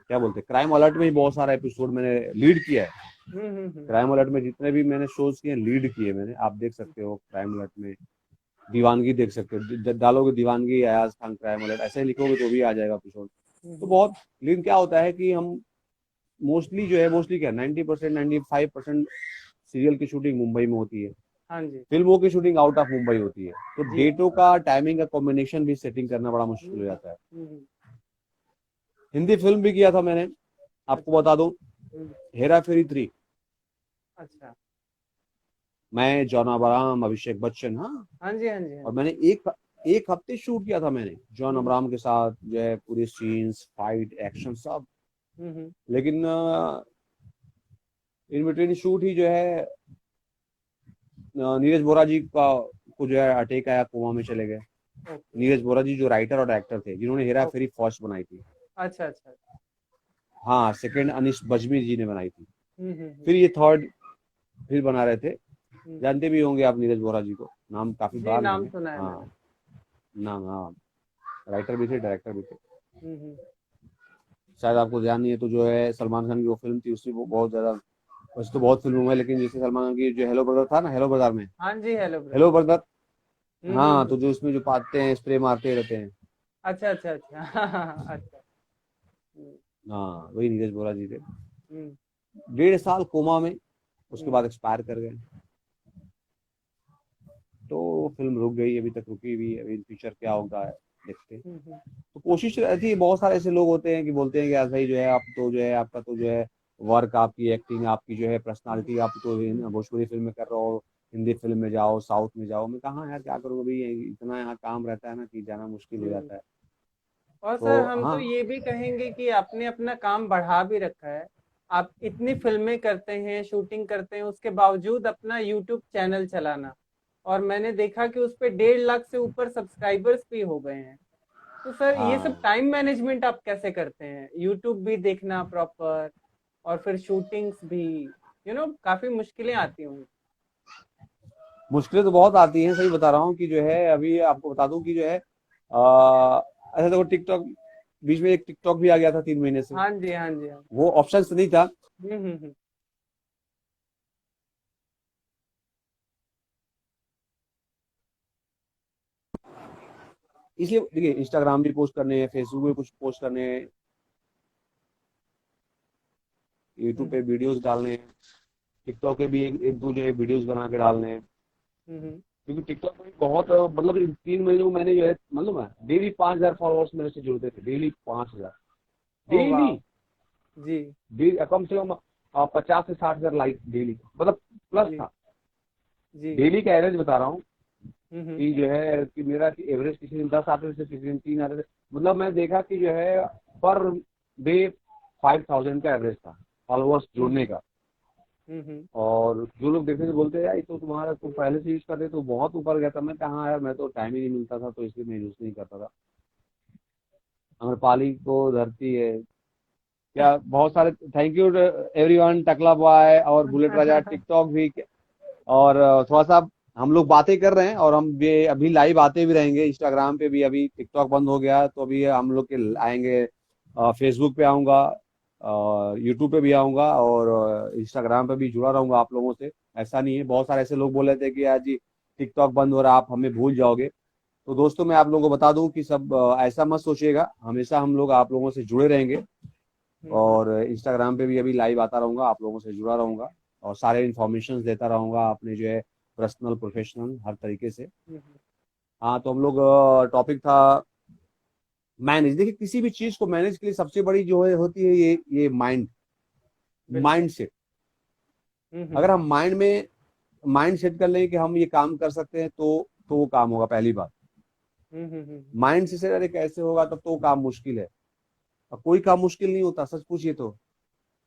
क्या बोलते हैं, क्राइम अलर्ट में ही बहुत सारा एपिसोड मैंने लीड किया है।
हम्म,
क्राइम अलर्ट में जितने भी मैंने शोज किए, लीड किए मैंने, आप देख सकते हो क्राइम अलर्ट में। दीवानगी देख सकते हो, डालोगे दीवानगी अयाज खान क्राइम अलर्ट, ऐसे ही लिखोगे तो भी आ जाएगा एपिसोड। तो
हम्म,
बहुत, लेकिन क्या होता है कि हम मोस्टली जो है, मोस्टली क्या, 90%, 95% सीरियल की शूटिंग मुंबई में होती है,
हाँ जी,
फिल्मों की शूटिंग आउट ऑफ मुंबई होती है। तो
जी,
डेटों का, टाइमिंग का कॉम्बिनेशन भी सेटिंग करना बड़ा मुश्किल हो
हम्म,
जाता है।
हम्म,
हिंदी फिल्म भी किया था मैंने, आपको
अच्छा,
बता दूं,
हम्म,
हेरा फेरी 3।
अच्छा,
मैं, जॉन अब्राहम, अभिषेक बच्चन, हाँ।
हाँ जी, हाँ जी, हाँ
और
जी,
मैंने एक हफ्ते शूट किया था मैंने जॉन
हम्म,
अब्राहम के साथ, जो है पूरे सीन्स, फाइट, एक्शन सब।
हम्म,
लेकिन इन बिटवीन शूट ही जो है नीरज बोरा जी का को जो है अटैक आया, कोमा में चले गए।
ओके,
नीरज बोरा जी जो राइटर और एक्टर थे, जिन्होंने हेरा
ओके,
फेरी फर्स्ट बनाई थी।
अच्छा, अच्छा,
हाँ, सेकंड अनिश बज्मी जी ने बनाई थी।
हम्म,
फिर ये थर्ड फिर बना रहे थे।
हम्म,
जानते भी होंगे आप नीरज बोरा जी को, नाम काफी
जी,
बड़ा नाम
नाम
है।
सुना है मैंने।
हाँ, नाम, हाँ, राइटर भी थे, डायरेक्टर भी थे।
हम्म,
शायद आपको ध्यान नहीं है तो जो है सलमान खान की वो फिल्म थी, उसमें वो बहुत ज्यादा, वैसे तो बहुत फिल्मों में, लेकिन जैसे सलमान खान की जो हेलो ब्रदर था ना, हेलो ब्रदर में,
हाँ जी, हेलो
हेलो
ब्रदर।
ब्रदर, हाँ,
हम्म,
तो जो उसमें जो पाते हैं, स्प्रे मारते रहते हैं,
अच्छा, अच्छा, अच्छा, हाँ, हाँ, हाँ, अच्छा, हम्म,
हाँ, वही नीरज बोरा जी थे।
हम्म,
1.5 साल कोमा में, उसके
हम्म,
बाद एक्सपायर कर गए। तो फिल्म रुक गई, अभी तक रुकी हुई है, अभी फ्यूचर क्या होगा देखते हैं।
हम्म,
तो कोशिश रहती है, बहुत सारे ऐसे लोग होते हैं कि बोलते हैं कि यार भाई जो है आप तो जो है आपका तो जो है वर्क, आपकी एक्टिंग, आपकी जो है
हम्म,
पर्सनालिटी, आप तो भोजपुरी फिल्म में कर रहे हो, हिंदी फिल्म में जाओ, साउथ में जाओ। मैं कहा यार क्या करूँ, अभी इतना यहाँ काम रहता है ना कि जाना मुश्किल हो
हम्म,
जाता है।
और
तो
सर हम तो
हाँ।
ये भी कहेंगे कि आपने अपना काम बढ़ा भी रखा है। आप इतनी फिल्में करते हैं, शूटिंग करते हैं, उसके बावजूद अपना यूट्यूब चैनल चलाना, और मैंने देखा कि उस पे 1.5 लाख से ऊपर सब्सक्राइबर्स भी हो गए हैं। तो सर ये सब
हाँ,
टाइम मैनेजमेंट आप कैसे करते हैं? यूट्यूब भी देखना प्रॉपर, और फिर शूटिंग्स भी, काफी मुश्किलें आती होंगी।
मुश्किलें तो बहुत आती हैं, सही बता रहा हूँ कि जो है अभी आपको बता दूं कि जो है ऐसा देखो टिकटॉक, बीच में एक टिकटॉक भी आ गया था 3 महीने से।
हाँ जी, हाँ जी, हाँ।
वो ऑप्शन नहीं था।
हम्म।
इसलिए देखिए, इंस्टाग्राम भी पोस्ट करने हैं, फेसबुक पे कुछ पोस्ट करने हैं, यूट्यूब पे
हम्म।
वीडियोस डालने हैं, टिकटॉक पे भी एक दो जो है वीडियोस बना के डालने हैं।
हम्म।
क्योंकि टिकटॉक में बहुत मतलब इन 3 महीनों में मैंने जो है मतलब डेली 5,000 फॉलोअर्स मेरे से जुड़ते थे, डेली 5,000,
ओ वाह।
डेली।
जी।
कम से कम 50 से 60 हजार लाइक डेली, मतलब प्लस
जी।
था।
जी।
डेली का एवरेज बता रहा हूँ
हम्म।
कि जो है कि मेरा एवरेज किसी दिन 10 आते थे, किसी दिन 3 आते थे। मतलब मैं देखा कि जो है पर डे 5,000 का एवरेज था फॉलोअर्स जुड़ने
हम्म।
का।
हम्म।
और जो लोग देखते थे बोलते हैं यार ये तो तुम्हारा, तुम पहले से यूज करते तो बहुत ऊपर गया था। मैं कहा यार, मैं तो टाइम ही नहीं मिलता था तो इसलिए मैं यूज नहीं करता था। अमरपाली को धरती है क्या, बहुत सारे थैंक यू एवरीवन, टकला बॉय और बुलेट राजा टिकटॉक भी। और थोड़ा सा हम लोग बातें कर रहे हैं, और हम ये अभी लाइव आते भी रहेंगे इंस्टाग्राम पे भी। अभी टिकटॉक बंद हो गया तो अभी हम लोग के आएंगे, फेसबुक पे आऊँगा, यूट्यूब पे भी आऊँगा, और इंस्टाग्राम पे भी जुड़ा रहूंगा आप लोगों से। ऐसा नहीं है, बहुत सारे ऐसे लोग बोल रहे थे कि यार जी टिकटॉक बंद हो रहा है, आप हमें भूल जाओगे। तो दोस्तों मैं आप लोगों को बता दूं कि सब ऐसा मत सोचिएगा, हमेशा हम लोग आप लोगों से जुड़े रहेंगे।
हम्म।
और इंस्टाग्राम पे भी अभी लाइव आता रहूंगा, आप लोगों से जुड़ा रहूंगा, और सारे इन्फॉर्मेशन देता रहूंगा अपने जो है पर्सनल प्रोफेशनल हर तरीके से।
हम्म।
हाँ, तो हम लोग टॉपिक था मैनेज। देखिए, किसी भी चीज को मैनेज के लिए सबसे बड़ी जो है होती है ये माइंड,
बिल्कुल।
Mind set.
हम्म।
अगर हम माइंड सेट कर लें कि हम ये काम कर सकते हैं तो वो काम होगा, पहली बात।
हम्म।
माइंड से अरे कैसे होगा, तब तो वो काम मुश्किल है। और कोई काम मुश्किल नहीं होता, सच पूछिए तो। और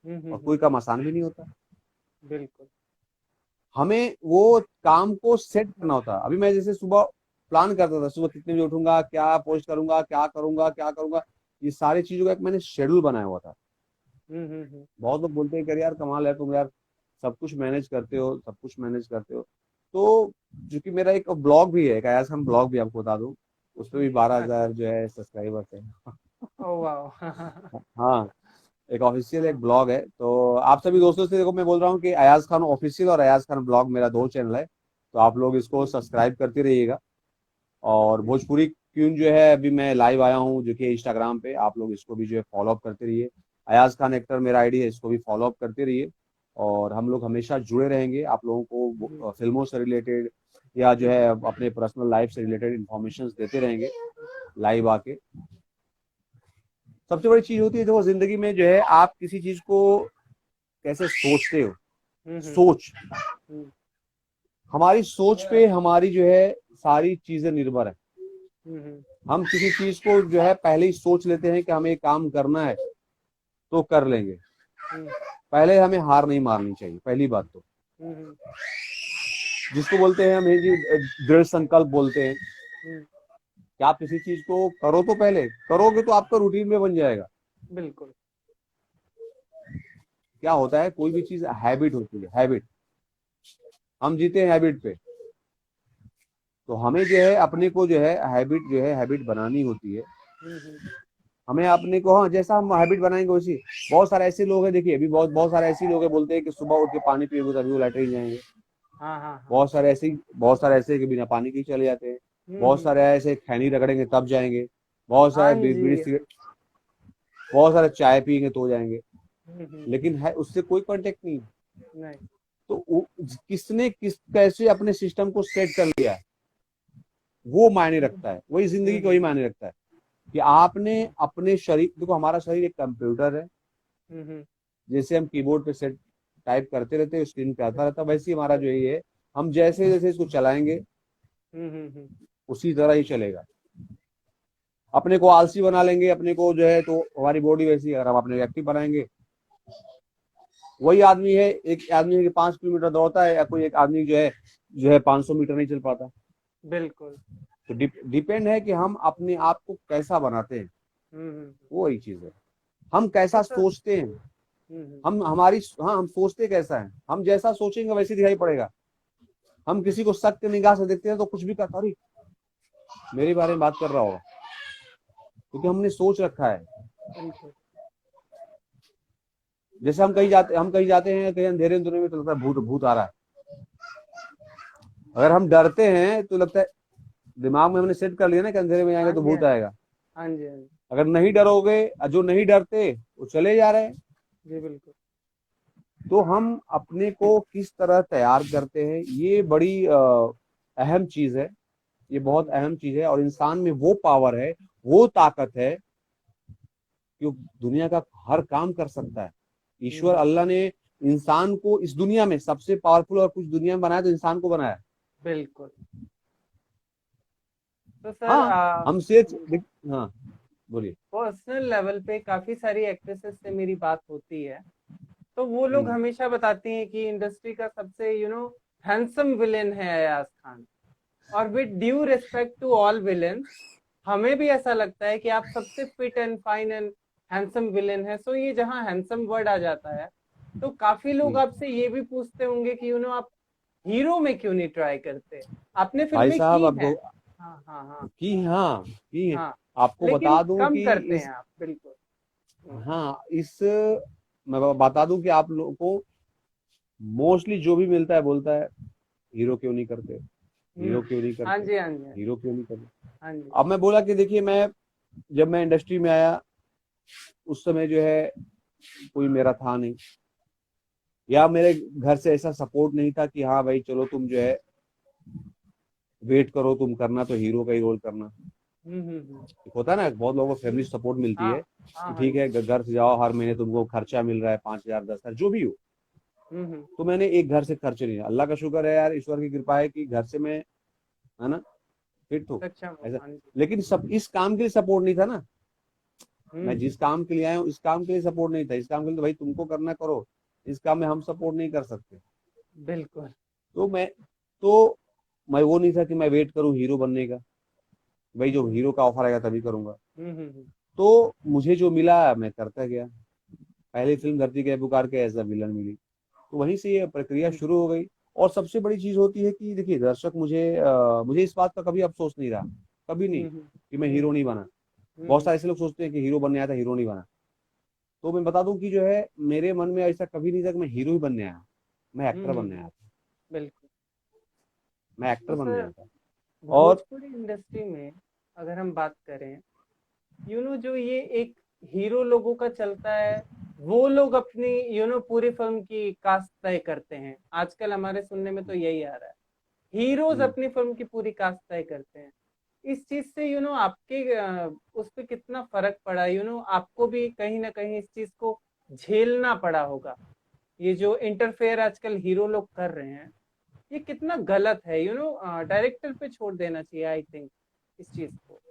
कोई
हम्म।
काम आसान भी नहीं होता।
बिल्कुल।
हमें वो काम को सेट करना होता है। अभी मैं जैसे सुबह प्लान करता था, सुबह कितने बजे उठूंगा, क्या पोस्ट करूंगा, क्या करूंगा, क्या करूंगा। ये सारी चीजों का एक मैंने शेड्यूल बनाया हुआ था।
हम्म।
बहुत लोग बोलते हैं कि यार कमाल है तुम यार, सब कुछ मैनेज करते हो, सब कुछ मैनेज करते हो। तो चूंकि मेरा एक ब्लॉग भी है, एक आयास खान ब्लॉग भी आपको बता दूं, उस पर भी बारह
अच्छा।
हजार जो है सब्सक्राइबर्स है।
ओ वाह।
हाँ, एक ऑफिशियल एक ब्लॉग है। तो आप सभी दोस्तों से देखो, मैं बोल रहा हूँ कि अयाज खान ऑफिशियल और अयाज खान ब्लॉग मेरा दो चैनल है। तो आप लोग इसको
जी।
सब्सक्राइब करते रहिएगा। और
जी।
भोजपुरी क्यून जो है अभी मैं लाइव आया हूँ जो कि इंस्टाग्राम पे, आप लोग इसको भी जो है फॉलो अप करते रहिए। अयाज खान एक्टर मेरा आईडी है, इसको भी फॉलो अप करते रहिए। और हम लोग हमेशा जुड़े रहेंगे आप लोगों
जी।
को फिल्मों से रिलेटेड या जो है अपने पर्सनल लाइफ से रिलेटेड इंफॉर्मेशन देते रहेंगे लाइव आके। सबसे बड़ी चीज होती है देखो जिंदगी में जो है, आप किसी चीज को कैसे सोचते हो।
हम्म।
सोच, हमारी सोच पे हमारी जो है सारी चीजें निर्भर है।
हम्म।
हम किसी चीज को जो है पहले ही सोच लेते हैं कि हमें काम करना है तो कर लेंगे।
हम्म।
पहले हमें हार नहीं मारनी चाहिए, पहली बात तो।
हम्म।
जिसको बोलते हैं हम जी दृढ़ संकल्प बोलते हैं
हम्म।
कि आप किसी चीज को करो तो पहले करोगे तो आपका रूटीन में बन जाएगा।
बिल्कुल।
क्या होता है, कोई भी चीज हैबिट होती है, हैबिट। हम जीते हैं हैबिट पे। तो हमें जो है अपने को जो है हैबिट बनानी होती है।
हम्म।
हमें अपने को, हाँ, जैसा हम हैबिट बनाएंगे वैसी। बहुत सारे ऐसे लोग हैं, देखिए अभी बहुत बहुत सारे ऐसे लोग हैं बोलते हैं कि सुबह उठ के पानी पिएंगे तभी वो लैटरिन जाएंगे।
हाँ, हाँ, हाँ।
बहुत सारे ऐसे कि बिना पानी के ही चले जाते हैं। बहुत
हम्म।
सारे ऐसे खैनी रगड़ेंगे तब जाएंगे। बहुत
हाँ
सारे
जी।
बीड़ी सिगरेट, बहुत सारे चाय पिएंगे तो जाएंगे।
हम्म।
लेकिन है उससे कोई कांटेक्ट नहीं।
नहीं।
तो किसने कैसे अपने सिस्टम को सेट कर लिया है, वो मायने रखता है। वही जिंदगी को वही
हम्म।
मायने रखता है कि आपने अपने शरीर, देखो हमारा शरीर एक कंप्यूटर है।
हम्म।
जैसे हम कीबोर्ड पे सेट टाइप करते रहते हैं, स्क्रीन पे आता रहता है, वैसे ही हमारा जो ये है, हम जैसे जैसे इसको चलाएंगे
हम्म।
उसी तरह ही चलेगा। अपने को आलसी बना लेंगे, अपने को जो है, तो हमारी बॉडी वैसी है। अगर हम अपने एक्टिव बनाएंगे, वही आदमी है, एक आदमी है कि 5 किलोमीटर दौड़ता है, या कोई एक आदमी जो है 500 मीटर नहीं चल पाता।
बिल्कुल।
तो डिपेंड है कि हम अपने आप को कैसा बनाते हैं,
हम्म।
वो ही चीज है। हम कैसा
तो सर
सोचते हैं, हाँ, हम सोचते कैसा है, हम जैसा सोचेंगे वैसे दिखाई पड़ेगा। हम किसी को शक की निगाह से देखते हैं तो कुछ भी कहता, अरे मेरे बारे में बात कर रहा होगा, क्योंकि हमने सोच रखा है।
बिल्कुल।
जैसे हम कहीं जाते हैं, कहीं अंधेरे अंधेरे में, तो लगता है भूत भूत आ रहा है। अगर हम डरते हैं तो लगता है, दिमाग में हमने सेट कर लिया ना कि अंधेरे में जाएंगे
हाँ
तो
जी,
भूत आएगा।
हाँ जी, हाँ जी।
अगर नहीं डरोगे, जो नहीं डरते वो चले जा रहे हैं।
जी बिल्कुल।
तो हम अपने को किस तरह तैयार करते हैं, ये बड़ी अहम चीज है। ये बहुत अहम चीज है, और इंसान में वो पावर है, वो ताकत है कि वो दुनिया का हर काम कर सकता है। ईश्वर अल्लाह ने इंसान को इस दुनिया में सबसे पावरफुल और कुछ दुनिया में बनाया, तो इंसान को बनाया।
बिल्कुल। तो सर
हाँ, हमसे हाँ, बोलिए।
पर्सनल लेवल पे काफी सारी एक्ट्रेसेस से मेरी बात होती है, तो वो लोग
हम्म,
हमेशा बताती हैं कि इंडस्ट्री का सबसे हैंडसम विलेन है अयाज खान। और with due respect to all villain, हमें भी ऐसा लगता है कि आप सबसे fit and fine and handsome villain है। सो ये जहाँ हैंडसम वर्ड आ जाता है, तो काफी लोग
हम्म।
आपसे ये भी पूछते होंगे कि आप हीरो में क्यों नहीं ट्राई करते। आपने
भाई
फिल्में
साहब,
की
आपको
हैं। हाँ हाँ हाँ।
हाँ, की
हाँ,
आपको
लेकिन
बता दूं
कम
कि
करते हैं
इस
आप, बिल्कुल।
हाँ, मैं बता दूं कि आप लोगों को मोस्टली जो भी मिलता है, बोलता है हीरो क्यों नहीं करते, हीरो क्यों नहीं
हाँ
करते,
जी, हाँ जी, हाँ जी।
हीरो क्यों नहीं करते।
हाँ जी।
अब मैं बोला कि देखिए, जब मैं इंडस्ट्री में आया, उस समय जो है कोई मेरा था नहीं, या मेरे घर से ऐसा सपोर्ट नहीं था कि हाँ भाई चलो तुम जो है वेट करो, तुम करना तो हीरो का ही रोल करना।
हम्म।
एक होता है ना, बहुत लोगों को फैमिली सपोर्ट मिलती
हाँ
है
हाँ
कि
हाँ
ठीक
जी।
है, घर से जाओ, हर महीने तुमको खर्चा मिल रहा है, 5,000 10,000 जो भी हो।
हम्म।
तो मैंने एक घर से खर्चे नहीं, अल्लाह का शुक्र है यार, ईश्वर की कृपा है कि घर से मैं, है ना, फिट हूँ
सक्षम हो,
ऐसा।
हाँ जी।
लेकिन सब इस काम के लिए सपोर्ट नहीं था ना। मैं
हम्म।
जिस काम के लिए आया हूँ, इस काम के लिए सपोर्ट नहीं था। इस काम के लिए तो भाई तुमको करना करो, इस काम में हम सपोर्ट नहीं कर सकते।
बिल्कुल।
तो मैं वो नहीं था कि मैं वेट करूं हीरो बनने का, भाई जो हीरो का ऑफर आएगा तभी करूंगा।
हम्म।
तो मुझे जो मिला मैं करता गया। पहली फिल्म धरती के पुकार के एज अ विलन मिली, तो वहीं से ये प्रक्रिया
हम्म।
शुरू हो गई। और सबसे बड़ी चीज होती है कि देखिए, दर्शक मुझे इस बात का कभी अफसोस नहीं रहा, कभी नहीं,
हम्म।
कि मैं हीरो नहीं बना। बहुत
हम्म।
सारे ऐसे लोग सोचते हैं कि हीरो बनने आया था, हीरो नहीं बना। तो मैं बता दूं कि जो है, मेरे मन में ऐसा कभी नहीं था कि मैं हीरो ही बनने आया, मैं एक्टर बनने
हम्म।
आया था।
बिल्कुल।
मैं एक्टर
तो
बनने
सर
आया था। और
भोजपुरी इंडस्ट्री में अगर हम बात करें, जो ये एक हीरो लोगों का चलता है, वो लोग अपनी पूरी फिल्म की कास्ट तय करते हैं। आजकल हमारे सुनने में तो यही आ रहा है, हीरोज
हम्म,
अपनी फिल्म की पूरी कास्ट तय करते हैं। इस चीज से आपके उस पे कितना फर्क पड़ा, आपको भी कहीं ना कहीं इस चीज को झेलना पड़ा होगा। ये जो इंटरफेयर आजकल हीरो लोग कर रहे हैं, ये कितना गलत है। डायरेक्टर पे छोड़ देना चाहिए, आई थिंक, इस चीज को।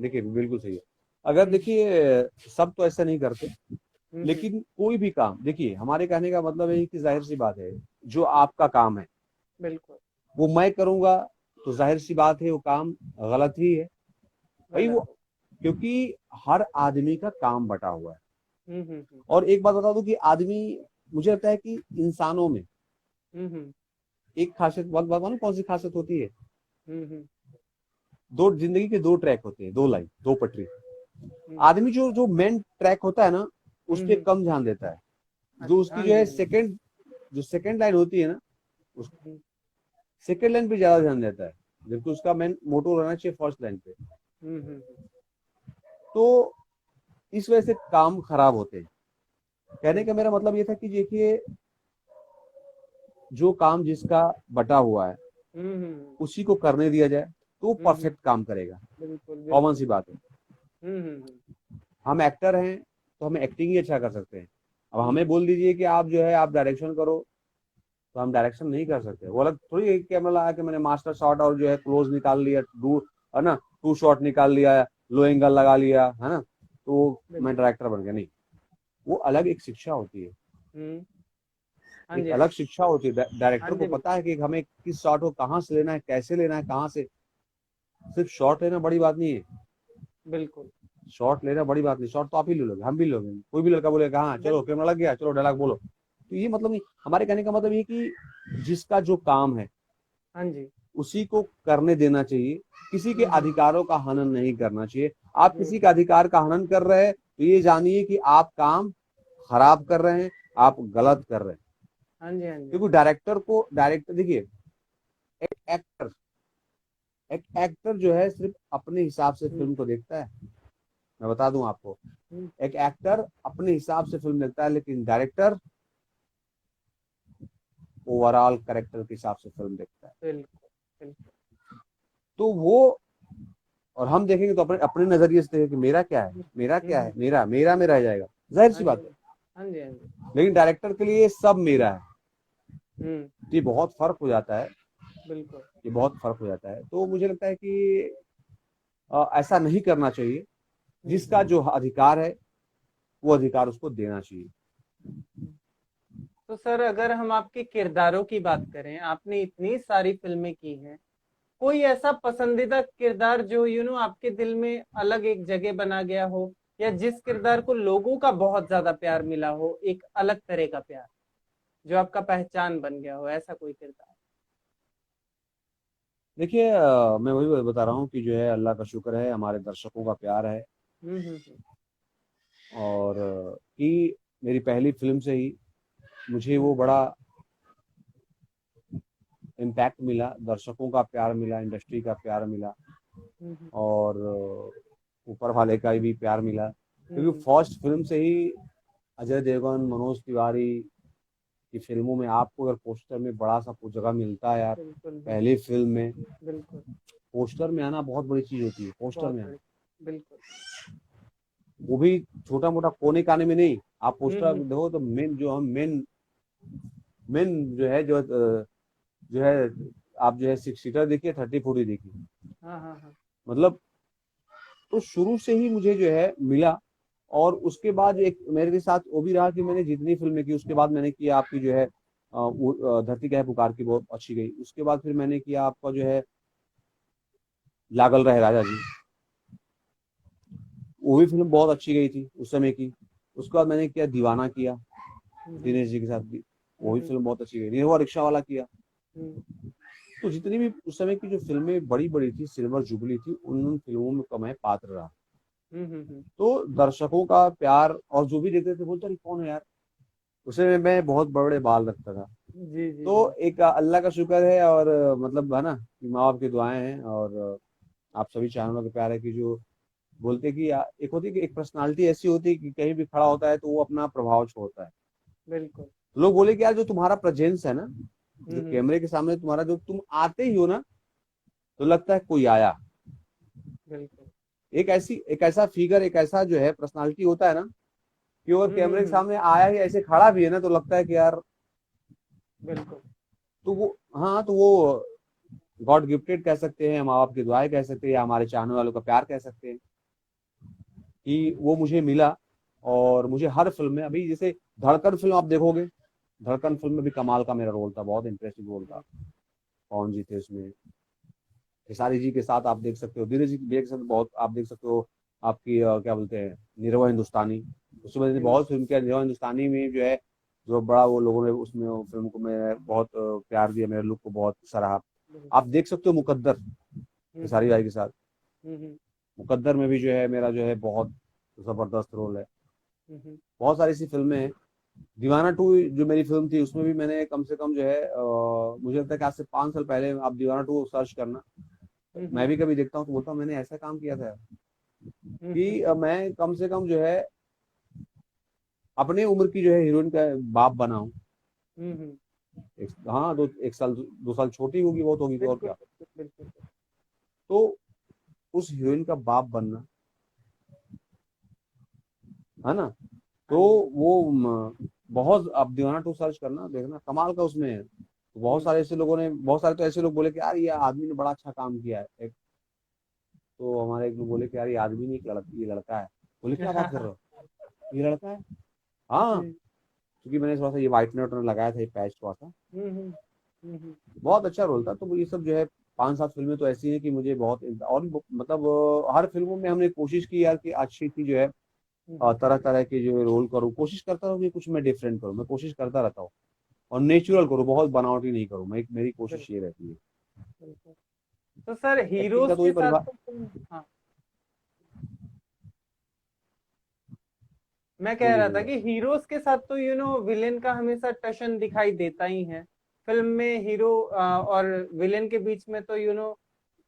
देखिए बिल्कुल सही है। अगर
हम्म।
देखिए, सब तो ऐसा नहीं करते,
हम्म।
लेकिन कोई भी काम, देखिए हमारे कहने का मतलब है कि जाहिर सी बात है, जो आपका काम है
बिल्कुल।
वो मैं करूंगा, तो जाहिर सी बात है वो काम गलत ही है भाई।
गलत
वो
हो।
क्योंकि हर आदमी का काम बटा हुआ है।
हम्म।
और एक बात बता दूं कि आदमी, मुझे लगता है कि इंसानों में
हम्म।
एक खासियत, बहुत बताऊं ना कौन सी खासियत होती है।
हम्म।
दो जिंदगी के दो ट्रैक होते हैं, दो लाइन, दो पटरी।
हम्म।
आदमी जो जो मेन ट्रैक होता है ना, उस पर
हम्म।
कम ध्यान देता है। जो
अच्छा,
उसकी
हाँ
जो
जी,
है
हाँ जी।
जो सेकंड लाइन होती है ना, उस
हम्म।
सेकंड लाइन पे ज्यादा ध्यान देता है, जबकि उसका मेन मोटो रहना चाहिए फर्स्ट लाइन पे। तो इस वजह से काम खराब होते हैं। कहने का मेरा मतलब ये था कि देखिए, जो काम जिसका बटा हुआ है उसी को करने दिया जाए, तो
हम्म।
परफेक्ट काम करेगा।
बिल्कुल
कॉमन
बिल्कुल।
सी बात है।
हम्म।
हम एक्टर हैं, तो हम एक्टिंग ही अच्छा कर सकते हैं। अब हमें
हम्म।
बोल दीजिए कि आप जो है आप डायरेक्शन करो, तो हम डायरेक्शन नहीं कर सकते। वो अलग थोड़ी है कि कैमरा लगा के मैंने मास्टर शॉट और जो है क्लोज निकाल लिया दूर, है ना, टू शॉट निकाल लिया, लो एंगल लगा लिया, है ना, तो मैं
बिल्कुल।
डायरेक्टर बन गया। नहीं, वो अलग एक शिक्षा होती है,
हाँ
एक
जी, हाँ
अलग
जी,
शिक्षा होती है।
हाँ
डायरेक्टर को
जी,
पता है कि हमें किस शॉट को कहाँ से लेना है, कैसे लेना है, कहाँ से। सिर्फ शॉट लेना बड़ी बात नहीं है,
बिल्कुल।
शॉट लेना बड़ी बात नहीं, शॉट तो आप ही ले लोगे, हम भी लोगे, कोई भी लड़का बोलेगा हाँ चलो
बिल्कुल।
कैमरा लग गया, चलो डायलॉग बोलो। तो ये मतलब नहीं, हमारे कहने का मतलब ये कि जिसका जो काम है
हाँ जी।
उसी को करने देना चाहिए, किसी के
हम्म।
अधिकारों का हनन नहीं करना चाहिए। आप
जी
किसी
जी।
का अधिकार का हनन कर रहे हैं तो ये जानिए कि आप काम खराब कर रहे हैं, आप गलत कर रहे हैं।
हाँ जी, हाँ जी।
क्योंकि डायरेक्टर देखिए, एक एक्टर एक एक्टर जो है सिर्फ अपने हिसाब से
हम्म,
फिल्म को देखता है। मैं बता दूं आपको,
हम्म,
एक एक्टर अपने हिसाब से फिल्म देखता है, लेकिन डायरेक्टर ओवरऑल कैरेक्टर के हिसाब से फिल्म देखता है।
बिल्कुल बिल्कुल।
तो वो, और हम देखेंगे तो अपने अपने नजरिए से देखेंगे कि मेरा क्या है,
हम्म,
मेरा क्या है,
हम्म,
मेरा मेरा में रह जाएगा, जाहिर
हाँ
सी
जी,
बात है।
हाँ जी, हाँ जी।
लेकिन डायरेक्टर के लिए सब मेरा है,
हम्म।
तो ये बहुत फर्क हो जाता है,
बिल्कुल।
ये बहुत फर्क हो जाता है। तो मुझे लगता है कि ऐसा नहीं करना चाहिए। जिसका
हम्म।
जो अधिकार है वो अधिकार उसको देना चाहिए।
तो सर, अगर हम आपके किरदारों की बात करें, आपने इतनी सारी फिल्में की हैं, कोई ऐसा पसंदीदा किरदार जो आपके दिल में अलग एक जगह बना गया हो, या जिस किरदार को लोगों का बहुत ज्यादा प्यार मिला हो, एक अलग तरह का प्यार जो आपका पहचान बन गया हो, ऐसा कोई किरदार?
देखिए, मैं वही बता रहा हूँ कि जो है अल्लाह का शुक्र है, हमारे दर्शकों का प्यार है। और कि मेरी पहली फिल्म से ही मुझे वो
हम्म,
बड़ा इम्पैक्ट मिला, दर्शकों का प्यार मिला, इंडस्ट्री का प्यार मिला,
हम्म,
और ऊपर वाले का भी प्यार मिला। क्योंकि
हम्म,
फर्स्ट फिल्म से ही अजय देवगन, मनोज तिवारी की फिल्मों में आपको अगर पोस्टर में बड़ा सा जगह मिलता है यार,
बिल्कुल
पहली
बिल्कुल।
फिल्म में
बिल्कुल।
पोस्टर में आना बहुत बड़ी चीज होती है, पोस्टर
बहुत
में आना,
बड़ी। बिल्कुल।
वो भी छोटा मोटा कोने काने में नहीं। आप पोस्टर
हम्म।
देखो तो मेन जो हम मेन मेन जो है, जो है, आप जो है 6 सीटर देखिए, 30-40 देखिए,
हाँ हाँ हाँ।
मतलब। तो शुरू से ही मुझे जो है मिला। और उसके बाद एक मेरे साथ वो भी रहा कि मैंने जितनी फिल्में की, उसके बाद मैंने किया आपकी जो है धरती का है पुकार की, बहुत अच्छी गई। उसके बाद फिर मैंने किया आपका जो है लागल रहे राजा जी, वो भी फिल्म बहुत अच्छी गई थी उस समय की। उसके बाद मैंने किया दीवाना किया
हम्म,
दिनेश जी के साथ भी, वो भी
हम्म,
फिल्म बहुत अच्छी गई। निरहुआ रिक्शा वाला किया।
हम्म,
तो जितनी भी उस समय की जो फिल्में बड़ी बड़ी थी, सिल्वर जुबली थी, उन फिल्मों में का मैं पात्र रहा।
हम्म।
तो दर्शकों का प्यार, और जो भी देखते थे बोलते, अरे कौन है यार, उसे में मैं बहुत बड़े बाल रखता था।
जी जी
तो
बिल्कुल।
एक अल्लाह का शुक्र है, और मतलब है ना कि माँ बाप की दुआएं हैं, और आप सभी चैनलों का प्यार है कि जो बोलते कि एक होती है कि एक पर्सनालिटी ऐसी होती है कि कहीं भी खड़ा होता है तो वो अपना प्रभाव छोड़ता है।
बिल्कुल।
लोग बोले कि यार जो तुम्हारा प्रेजेंस है ना, जो
हम्म।
कैमरे के सामने तुम्हारा, जो तुम आते ही हो ना, तो लगता है कोई आया।
बिल्कुल।
एक ऐसा फिगर, एक ऐसा जो है पर्सनालिटी होता है ना, कि वो कैमरे के
हम्म।
सामने आया ही ऐसे खड़ा भी है ना, तो लगता है कि यार,
बिल्कुल।
तो वो, हाँ, तो वो गॉड गिफ्टेड कह सकते हैं, माँ बाप की दुआएं कह सकते हैं, या हमारे चाहने वालों का प्यार कह सकते हैं, कि वो मुझे मिला। और मुझे हर फिल्म में, अभी जैसे धड़कन फिल्म आप देखोगे, धड़कन फिल्म में भी कमाल का मेरा रोल था, बहुत इंटरेस्टिंग रोल था। पवन जी थे उसमें, खेसारी जी के साथ आप देख सकते हो, धीरे जी देख सकते हो, बहुत आप देख सकते हो। आपकी क्या बोलते हैं, निरहुआ हिंदुस्तानी, उसमें मैंने
हम्म,
बहुत फिल्म किया। निरहुआ हिंदुस्तानी में जो है, जो बड़ा वो लोगों ने उसमें वो फिल्म को मैं बहुत प्यार दिया, मेरे लुक को बहुत सराहा।
बिल्कुल।
आप देख सकते हो मुकद्दर, खेसारी भाई के साथ,
हम्म,
मुकद्दर में भी जो है मेरा जो है बहुत जबरदस्त रोल है।
हम्म,
बहुत सारी ऐसी फिल्में हैं। दीवाना टू जो मेरी फिल्म थी, उसमें भी मैंने कम से कम जो है मुझे लगता है कि आज से 5 साल पहले आप दीवाना टू सर्च करना, मैं
हम्म,
भी कभी देखता हूँ तो बोलता हूँ मैंने ऐसा काम किया था कि
हम्म,
मैं कम से कम जो है अपने उम्र की जो है हीरोइन का बाप बना हूँ।
हम्म।
हाँ, 1 साल 2 साल छोटी होगी, बहुत होगी तो और
बिल्कुल
क्या।
बिल्कुल बिल्कुल।
तो उस हीरोइन का बाप बनना, है ना,
हाँ
तो
जी।
वो बहुत, आप दीवाना टू सर्च करना, देखना कमाल का उसमें है। तो बहुत
हम्म,
सारे ऐसे लोगों ने, बहुत सारे तो ऐसे लोग बोले कि यार ये आदमी ने बड़ा अच्छा काम किया है। तो हमारे एक लोग बोले कि यार ये आदमी नहीं, एक लड़की, ये लड़का है। बोले क्या बात कर रहे हो, ये लड़का है? हाँ,
जी।
क्योंकि मैंने थोड़ा सा ये व्हाइटनर वाइटनर लगाया था, ये पैच थोड़ा सा।
हम्म।
बहुत अच्छा रोल था। तो ये सब जो है 5-7 फिल्में तो ऐसी हैं कि मुझे बहुत, और मतलब हर फिल्मों में हमने कोशिश की यार कि अच्छी थी जो है,
हम्म।
तरह तरह के जो रोल करूँ, कोशिश करता हूँ कि कुछ मैं डिफरेंट करूँ, मैं कोशिश करता रहता हूँ और नेचुरल करूँ, बहुत बनावटी नहीं करूँ, मैं मेरी कोशिश ये
बिल्कुल
रहती है।
बिल्कुल। तो सर
एक्टिंग
हीरोज
का तो
के
वही
साथ
परिवार।
तो हाँ, मैं कह
बोलिए
रहा था
बोलिए।
कि हीरोज के साथ तो विलेन का हमेशा टशन दिखाई देता ही है फिल्म में। हीरो और विलेन के बीच में तो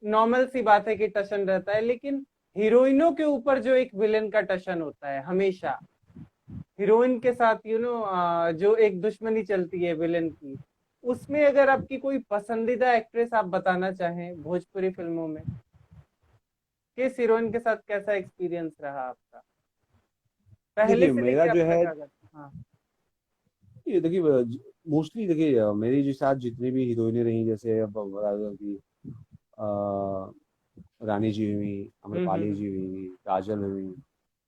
नॉर्मल सी बात है कि टशन रहता है, लेकिन हीरोइनों के ऊपर जो एक विलेन का टशन होता है हमेशा, हीरोइन के साथ जो एक दुश्मनी चलती है विलेन की, उसमें अगर आपकी कोई पसंदीदा एक्ट्रेस आप बताना चाहें भोजपुरी फिल्मों में, किस हीरोइन के साथ कैसा एक्सपीरियंस रहा आपका पहले
देखिए
से
मेरा
लेके अब
जो है,
तक अगर? हाँ।
ये देखिए मोस्टली देखिए मेरी जो साथ जितनी भी हीरोइनें रही, जैसे अब बता दो कि रानी जी हुई, आम्रपाली
हम्म।
जी हुई, काजल हुई,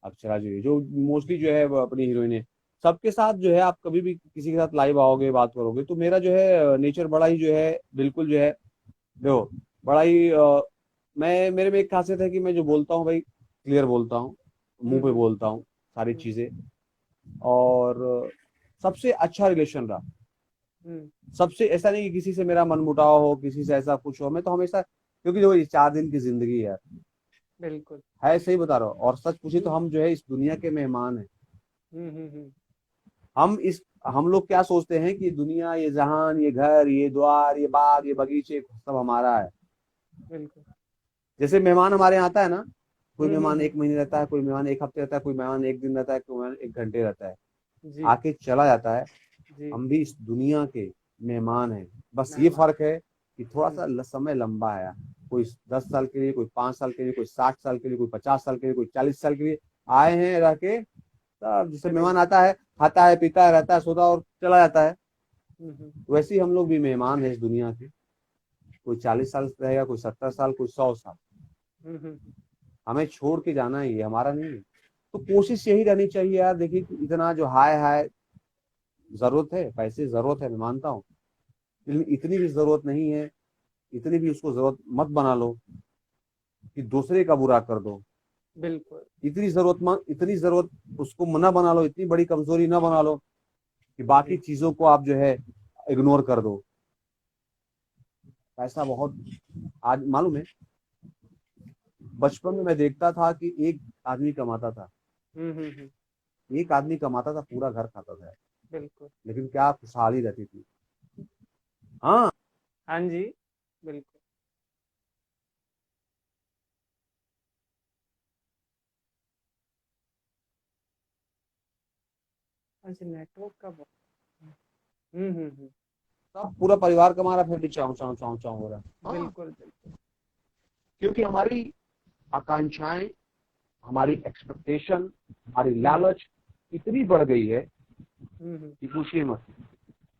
अक्षरा जी हुई, जो मोस्टली जो है वो अपनी हीरोइनें, सबके साथ जो है आप कभी भी किसी के साथ लाइव आओगे, बात करोगे, तो मेरा जो है नेचर बड़ा ही जो है, बिल्कुल जो है, देखो, बड़ा ही मैं, मेरे में एक खासियत है कि मैं जो बोलता हूँ भाई क्लियर बोलता हूँ, मुंह पे
हम्म।
बोलता हूँ सारी
हम्म।
चीजें। और सबसे अच्छा रिलेशन रहा,
हम्म।
सबसे, ऐसा नहीं कि किसी से मेरा मनमुटाव हो, किसी से ऐसा कुछ हो, मैं तो हमेशा, क्योंकि देखो ये 4 दिन की जिंदगी
बिल्कुल।
है, सही बता रहा हूँ, और सच पूछे तो
हम्म।
हम जो है इस दुनिया के मेहमान हैं।
हम्म।
हम इस, हम लोग क्या सोचते हैं कि दुनिया, ये जहान, ये घर, ये द्वार, ये बाग, ये बगीचे सब हमारा है।
बिल्कुल।
जैसे मेहमान हमारे यहाँ आता है ना, कोई मेहमान
हम्म।
1 महीने रहता है, कोई मेहमान 1 हफ्ते रहता है, कोई मेहमान 1 दिन रहता है, कोई मेहमान 1 घंटे रहता है,
जी।
आके चला जाता है।
जी।
हम भी इस दुनिया के मेहमान हैं, बस ये
मेहमान।
फर्क है कि थोड़ा
हम्म।
सा समय लंबा है। कोई 10 साल के लिए, कोई 5 साल के लिए, कोई 60 साल के लिए, कोई 50 साल के लिए, कोई 40 साल के लिए आए हैं रह के। तब जैसे मेहमान
बिल्कुल।
आता है, खाता है, पीता है, रहता है, सोता है और चला जाता है,
हम्म।
वैसे ही हम लोग भी मेहमान हैं इस दुनिया के। कोई 40 साल रहेगा, कोई 70 साल, कोई 100 साल,
हम्म।
हमें छोड़ के जाना है, ये हमारा नहीं है। तो कोशिश यही रहनी चाहिए यार, देखिए कि इतना जो हाय हाय जरूरत है, पैसे जरूरत है, मैं मानता हूँ, लेकिन इतनी भी जरूरत नहीं है, इतनी भी उसको जरूरत मत बना लो कि दूसरे का बुरा कर दो।
बिल्कुल।
इतनी जरूरत उसको ना बना लो, इतनी बड़ी कमजोरी ना बना लो कि बाकी
जी।
चीजों को आप जो है इग्नोर कर दो। पैसा बहुत, आज मालूम है, बचपन में मैं देखता था कि एक आदमी कमाता था,
हम्म।
एक आदमी कमाता था, पूरा घर खाता था,
बिल्कुल।
लेकिन क्या खुशहाली रहती थी। हाँ।
हाँ जी। बिल्कुल। अच्छा, नेटवर्क का हम्म।
सब पूरा परिवार कमा रहा, फिर भी चाव चाव चाव चाव हो रहा है। हाँ,
बिल्कुल बिल्कुल।
क्योंकि हमारी आकांक्षाएं, हमारी एक्सपेक्टेशन, हमारी
हम्म।
लालच इतनी बढ़ गई है
हम्म।
कि पूछिए मत।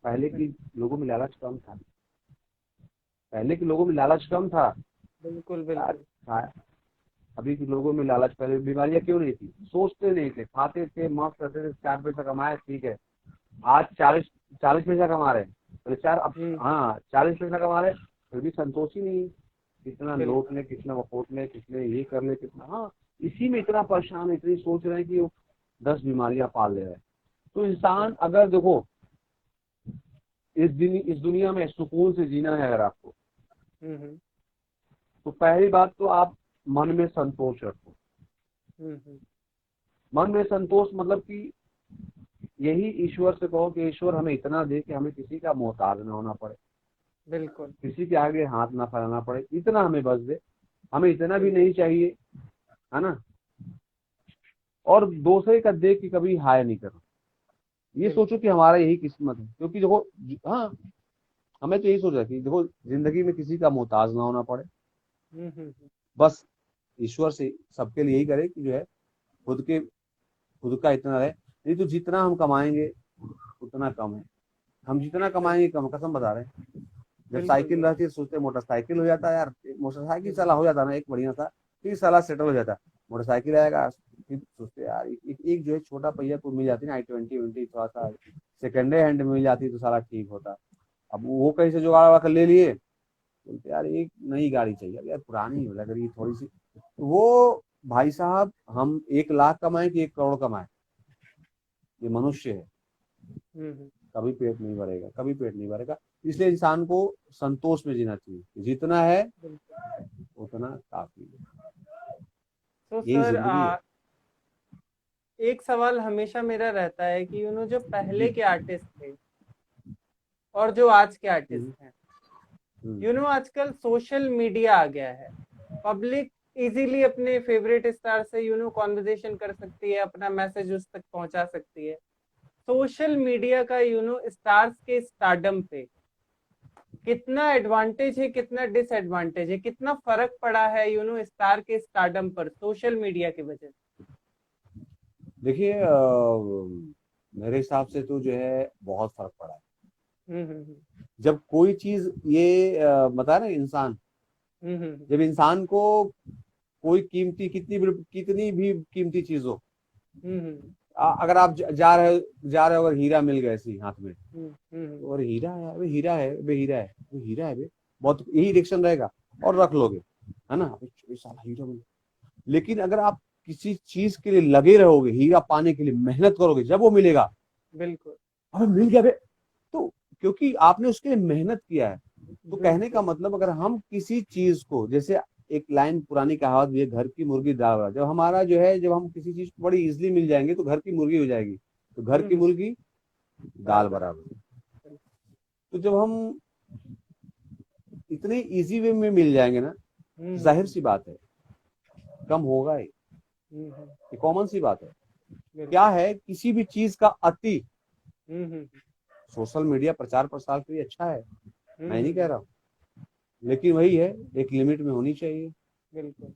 पहले
बिल-
की लोगों में लालच कम था, पहले के लोगों में लालच कम था
बिल्कुल
यार।
बिल्कुल।
अभी के लोगों में लालच, पहले बीमारियां क्यों नहीं थी, सोचते नहीं थे, खाते थे, मस्त रहते थे, 4 पैसा कमाए, ठीक है। आज 40 पैसा कमा रहे हैं, बोले चार, अब
हम्म।
हाँ 40 पैसा कमा रहे हैं, फिर भी संतोष ही नहीं है। कितना लूट
बिल्कुल
ले, कितना वकोट ले, कितने ये कर ले, कितना, हाँ, इसी में इतना परेशान है, इतनी सोच रहे हैं कि वो 10 बीमारियां पाल ले रहे हैं। तो इंसान,
बिल्कुल।
अगर देखो इस दुनिया में सुकून से जीना है अगर आपको,
हम्म।
तो पहली बात तो आप मन में संतोष रखो।
हम्म।
मन में संतोष मतलब कि यही ईश्वर से कहो कि ईश्वर हमें इतना दे कि हमें किसी का मोहताज ना होना पड़े,
बिल्कुल
किसी के आगे हाथ ना फैलाना पड़े, इतना हमें बस दे, हमें इतना भी
बिल्कुल।
नहीं चाहिए, है ना। और दूसरे का देख के कभी हाय नहीं करना, ये सोचो
बिल्कुल।
कि हमारा यही किस्मत है, क्योंकि देखो, हाँ, हमें तो यही सोच रहा कि देखो जिंदगी में किसी का मोहताज ना होना पड़े,
हम्म।
बस ईश्वर से सबके लिए यही करे कि जो है खुद का इतना रहे। नहीं तो जितना हम कमाएंगे उतना कम है, हम जितना कमाएंगे कम, कसम बता रहे हैं। जब
बिल्कुल
साइकिल
बिल्कुल।
रहती है सोचते हैं मोटरसाइकिल हो जाता है यार, मोटरसाइकिल
हम्म।
चला हो जाता है ना एक बढ़िया सा, फिर साला सेटल हो जाता। मोटरसाइकिल आएगा, फिर सोचते यार एक जो है छोटा पहिया को मिल जाती ना i20 थोड़ा सा सेकेंड हैंड मिल जाती तो सारा ठीक होता। अब वो कहीं से जुगाड़ वगड़ कर ले लिए, बोलते यार एक नई गाड़ी चाहिए। अब यार पुरानी लग रही थोड़ी सी। तो वो भाई साहब, हम 1 लाख कमाए कि 1 करोड़ कमाए, ये मनुष्य है,
हम्म।
कभी पेट नहीं भरेगा, कभी पेट नहीं भरेगा। इसलिए इंसान को संतोष में जीना चाहिए, जितना है
बिल्कुल।
उतना काफी है।
तो
यही
सर
जिंदगी है।
एक सवाल हमेशा मेरा रहता है कि जो पहले
जी।
के आर्टिस्ट थे और जो आज के आर्टिस्ट
हम्म,
हैं,
हम्म,
आजकल सोशल मीडिया आ गया है। पब्लिक इजीली अपने फेवरेट स्टार से कॉन्वर्जेशन कर सकती है, अपना मैसेज उस तक पहुंचा सकती है। सोशल मीडिया का स्टार्स के स्टारडम पे कितना एडवांटेज है, कितना डिसएडवांटेज है, कितना फर्क पड़ा है स्टार के स्टारडम पर सोशल मीडिया की वजह से?
देखिए मेरे हिसाब से तो जो है बहुत फर्क पड़ा है। जब कोई चीज ये बता ना इंसान, जब इंसान को कोई कीमती कितनी भी कीमती चीज हो, अगर आप जा रहे हो, अगर हीरा मिल गया ऐसी हाथ में, और हीरा है, अबे हीरा है, अबे हीरा है, वो हीरा है बे, बहुत यही रिएक्शन रहेगा और रख लोगे, है ना, अबे साला हीरा मिल गया। लेकिन अगर आप किसी चीज के लिए लगे रहोगे, हीरा पाने के लिए मेहनत करोगे, जब वो मिलेगा,
बिल्कुल
अबे मिल गया बे, तो क्योंकि आपने उसके लिए मेहनत किया है। तो कहने का
बिल्कुल
मतलब, अगर हम किसी चीज को, जैसे एक लाइन पुरानी कहावत भी है, घर की मुर्गी दाल बराबर। जब हमारा जो है, जब हम किसी चीज को बड़ी इजिली मिल जाएंगे तो घर की मुर्गी हो जाएगी, तो घर की मुर्गी
दाल
दाल
बराबर।
बराबर। तो जब हम इतने इजी वे में मिल जाएंगे ना, जाहिर सी बात है कम होगा ही, ये कॉमन सी बात है। क्या
बिल्कुल।
है, किसी भी चीज का अति, सोशल मीडिया प्रचार प्रसार के लिए अच्छा है, मैं नहीं कह रहा हूँ, लेकिन वही है, एक लिमिट में होनी चाहिए।
बिल्कुल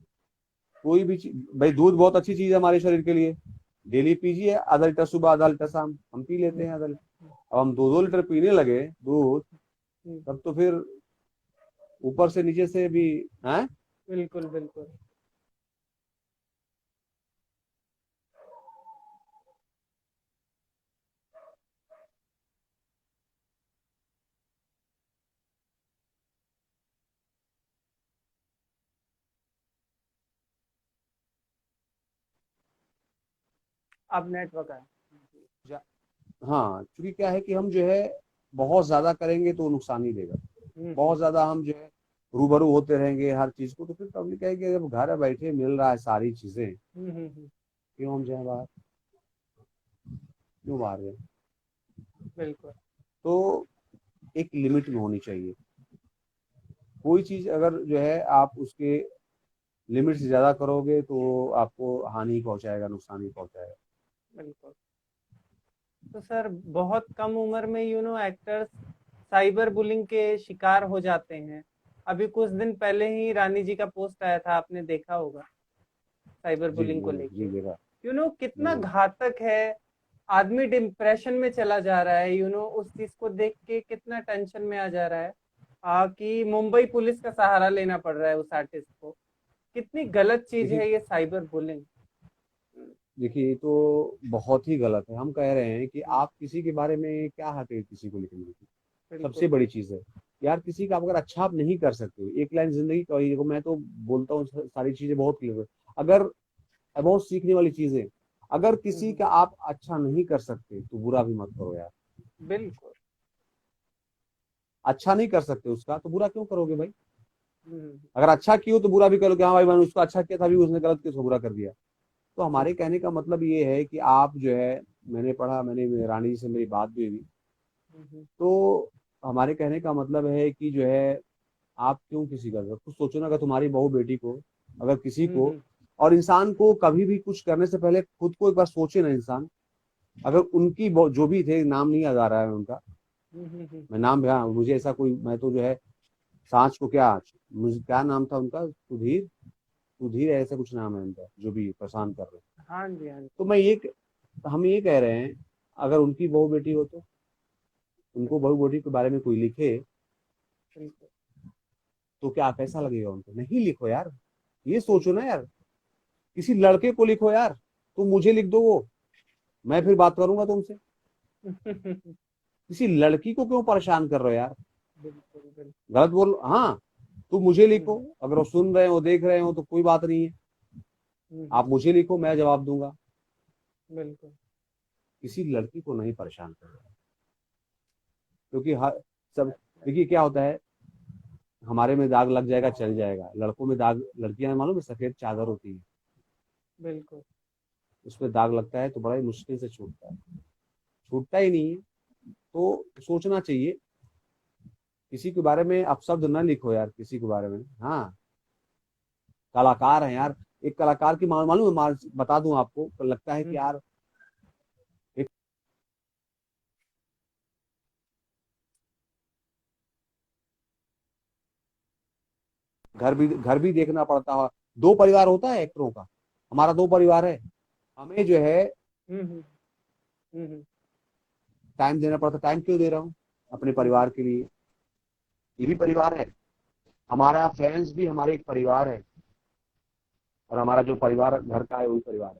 कोई भी चीज, भाई दूध बहुत अच्छी चीज है हमारे शरीर के लिए, डेली पीजिए, आधा लीटर सुबह, आधा लीटर शाम, हम पी लेते हैं आधा लीटर। अब हम 2-2 लीटर पीने लगे दूध, तब तो फिर ऊपर से नीचे से भी है।
बिल्कुल बिल्कुल। अब नेटवर्क है।
हाँ, क्योंकि क्या है कि हम जो है बहुत ज्यादा करेंगे तो नुकसान ही देगा। बहुत ज्यादा हम जो है रूबरू होते रहेंगे हर चीज को, तो फिर पब्लिक कहेगी जब घर बैठे मिल रहा है सारी चीजें, क्यों हम जाए बाहर, क्यों बाहर जाए।
बिल्कुल
तो एक लिमिट में होनी चाहिए। कोई चीज अगर जो है आप उसके लिमिट से ज्यादा करोगे तो आपको हानि पहुंचाएगा, नुकसान ही पहुंचाएगा।
बिल्कुल। तो सर बहुत कम उम्र में एक्टर्स साइबर बुलिंग के शिकार हो जाते हैं। अभी कुछ दिन पहले ही रानी जी का पोस्ट आया था, आपने देखा होगा, साइबर
जी
बुलिंग को
जी जी,
लेके।
देखा।
कितना
हम्म,
घातक है। आदमी डिप्रेशन में चला जा रहा है, उस चीज को देख के कितना टेंशन में आ जा रहा है, कि मुंबई पुलिस का सहारा लेना पड़ रहा है उस आर्टिस्ट को। कितनी गलत चीज
देखिए
है ये साइबर बुलिंग।
देखिए, ये तो बहुत ही गलत है। हम कह रहे हैं कि आप किसी के बारे में क्या हक है किसी को लिखने की, सबसे
बिल्कुल
बड़ी चीज है यार। किसी का अगर अच्छा आप नहीं कर सकते, एक लाइन जिंदगी का, देखो मैं तो बोलता हूँ सारी चीजें बहुत क्लियर है। अगर बहुत सीखने वाली चीजें, अगर किसी का आप अच्छा नहीं कर सकते तो बुरा भी मत करो यार।
बिल्कुल।
अच्छा नहीं कर सकते उसका तो बुरा क्यों करोगे भाई।
हम्म,
अगर अच्छा किया तो बुरा भी करो कि हाँ भाई मैंने उसको अच्छा किया था, भी उसने गलत किया, उसको बुरा कर दिया। तो हमारे
बिल्कुल।
कहने का मतलब ये है कि आप जो है, मैंने पढ़ा, मैंने रानी जी से मेरी बात भी हुई, तो हमारे कहने का मतलब है कि जो है आप क्यों किसी का, कुछ सोचो ना, अगर तुम्हारी बहू बेटी को, अगर किसी को, और इंसान को कभी भी कुछ करने से पहले खुद को एक बार सोचे ना इंसान। अगर उनकी जो भी थे, नाम नहीं याद आ रहा है उनका, मैं नाम, हाँ मुझे ऐसा कोई, मैं तो जो है सांच को क्या, मुझे क्या नाम था उनका, सुधीर, सुधीर ऐसा कुछ नाम है उनका, जो भी परेशान कर रहे हैं।
हाँ जी हाँ जी।
तो हम ये कह रहे हैं, अगर उनकी बहू बेटी हो तो उनको बहू बेटी के बारे में कोई लिखे
बिल्कुल
तो क्या कैसा लगेगा उनको, नहीं लिखो यार। ये सोचो ना यार, किसी लड़के को लिखो यार, तुम मुझे लिख दो वो, मैं फिर बात करूंगा तुमसे। किसी लड़की को क्यों परेशान कर रहे हो यार?
बिल्कुल बिल्कुल।
गलत बोल, हाँ, तुम मुझे लिखो,
हम्म,
अगर वो सुन रहे हो देख रहे हो तो कोई बात नहीं है,
हम्म,
आप मुझे लिखो, मैं जवाब दूंगा।
बिल्कुल।
किसी लड़की को नहीं परेशान कर रहे, क्योंकि हर सब, देखिए क्या होता है, हमारे में दाग लग जाएगा चल जाएगा, लड़कों में दाग, लड़कियां में मालूम है सफेद चादर होती है,
बिल्कुल
उसमें दाग लगता है तो बड़ा ही मुश्किल से छूटता है, छूटता ही नहीं है। तो सोचना चाहिए, किसी के बारे में आप शब्द न लिखो यार, किसी के बारे में। हाँ, कलाकार है यार, एक कलाकार की मालूम है, बता दूं आपको, लगता है कि
हम्म,
यार एक घर भी देखना पड़ता है। दो परिवार होता है एक्टरों का, हमारा दो परिवार है, हमें जो है
हम्म, हम्म,
टाइम देना पड़ता है। टाइम क्यों दे रहा हूँ? अपने
हम्म,
परिवार के लिए, ये भी परिवार है, हमारा फैंस भी हमारे एक परिवार है, और हमारा जो परिवार घर का है वही परिवार है।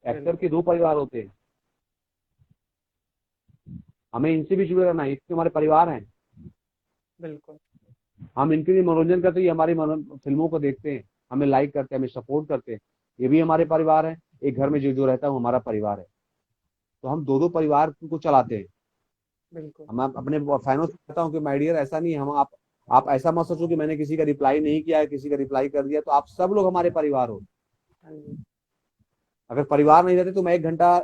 एक्टर के
बिल्कुल
दो परिवार होते हैं, हमें इनसे भी जुड़े रहना है, इसके हमारे परिवार हैं,
बिल्कुल।
हम इनके लिए मनोरंजन करते हैं, ये हमारी फिल्मों को देखते हैं, हमें लाइक करते हैं, हमें सपोर्ट करते हैं, ये भी हमारे परिवार है। एक घर में जो जो रहता है वो हमारा परिवार है, तो हम दो दो परिवार को चलाते हैं।
बिल्कुल।
हम अपने फैनों से कहता हूँ कि माय डियर, ऐसा नहीं है, हम आप ऐसा मत सोचो कि मैंने किसी का रिप्लाई नहीं किया है, किसी का रिप्लाई कर दिया, तो आप सब लोग हमारे परिवार हो।
हाँ जी।
अगर परिवार नहीं रहते तो मैं 1 घंटा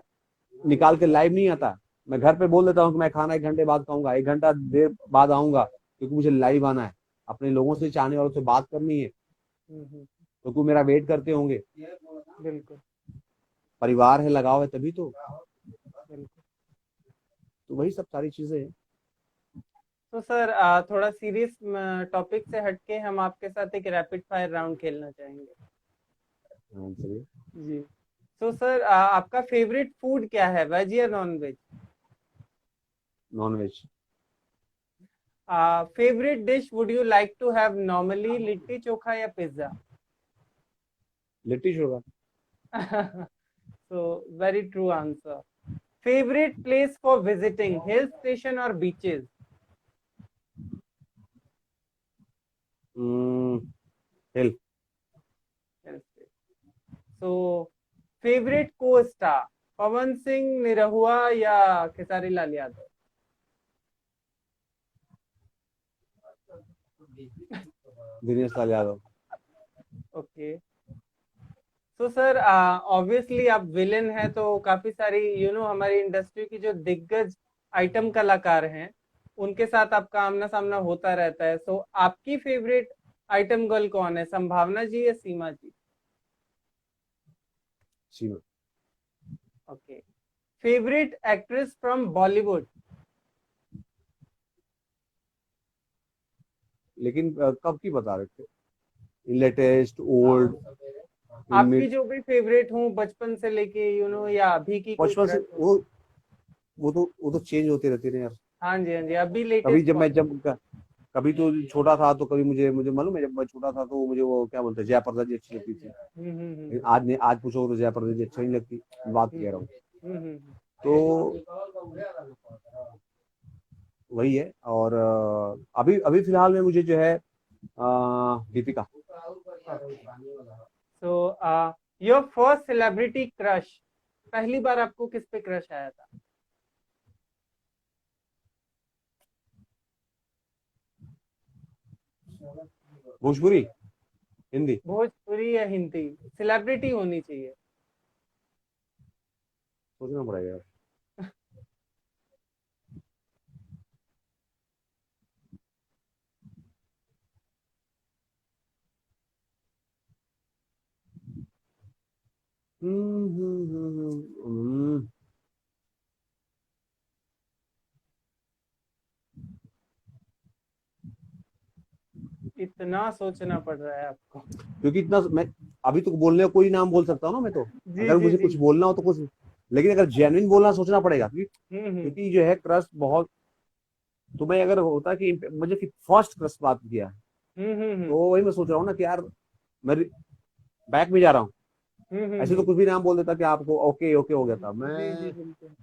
निकाल के लाइव नहीं आता, मैं घर पे बोल देता हूँ कि मैं खाना 1 घंटे बाद खाऊंगा, 1 घंटा देर बाद आऊंगा, क्योंकि मुझे लाइव आना है, अपने लोगों से, चाहने वालों से बात करनी है,
हम्म,
क्योंकि मेरा वेट करते होंगे।
बिल्कुल
परिवार है, लगाव है, तभी
बिल्कुल।
तो वही सब सारी चीजें हैं।
तो सर थोड़ा सीरियस टॉपिक से हटके हम आपके साथ एक रैपिड फायर राउंड खेलना चाहेंगे।
हाँ, चलिए।
जी। तो सर आपका फेवरेट फूड क्या है, वेज या non veg?
Non veg.
Favourite dish would you like to have normally, litti chokha या pizza?
Litti chokha.
So very true answer. Favorite place for visiting, hill station or beaches?
Hill.
Hill station. So favorite co-star, Pawan Singh, Nirahua या Khesari Lal Yadav?
Dinesh Lal Yadav.
Okay. तो sir obviously आप villain हैं, तो काफी सारी हमारी industry की जो दिग्गज आइटम कलाकार हैं उनके साथ आपका आमना सामना होता रहता है। सो आपकी फेवरेट आइटम गर्ल कौन है, संभावना जी या Seema ji?
Seema.
Okay. Favourite actress from Bollywood?
लेकिन कब की बता रहे थे? लेटेस्ट, ओल्ड, इन
आपकी
मिड?
जो भी फेवरेट हो बचपन से लेके या अभी की कोई
बचपन से
क्रश हो?
वो तो चेंज होते रहते हैं यार।
हाँ जी हाँ जी, अभी
कभी
लेटेस्ट
जब
कौन?
मैं जब कभी तो छोटा था तो कभी मुझे मुझे मालूम है, जब मैं छोटा था तो मुझे वो क्या बोलते हैं, जयाप्रदा जी अच्छी लगती थी। लेकिन आज पूछो तो जयाप्रदा जी अच्छी नहीं लगती, बात कह रहा हूँ। तो वही है। और अभी अभी फिलहाल में मुझे जो है Deepika.
So your first celebrity crush, पहली बार आपको किस पे क्रश आया था?
भोजपुरी, हिंदी।
भोजपुरी या हिंदी, सेलिब्रिटी होनी चाहिए।
सोचना पड़ेगा यार।
इतना सोचना पड़ रहा है आपको?
क्योंकि इतना मैं अभी तो बोलने का कोई नाम बोल सकता हूँ ना मैं तो,
जी
अगर
जी
मुझे
जी।
कुछ बोलना हो तो कुछ, लेकिन अगर जेन्युइन बोलना सोचना पड़ेगा, क्योंकि
हम्म,
क्योंकि जो है क्रश बहुत, तो मैं अगर होता कि मुझे फर्स्ट क्रश बात किया,
हम्म,
तो वही मैं सोच रहा हूँ ना कि यार, मैं बैक में जा रहा हूँ।
हम्म।
ऐसे तो कुछ भी नाम बोल देता कि आपको ओके ओके हो गया था।
जी जी
मैं
बिल्कुल।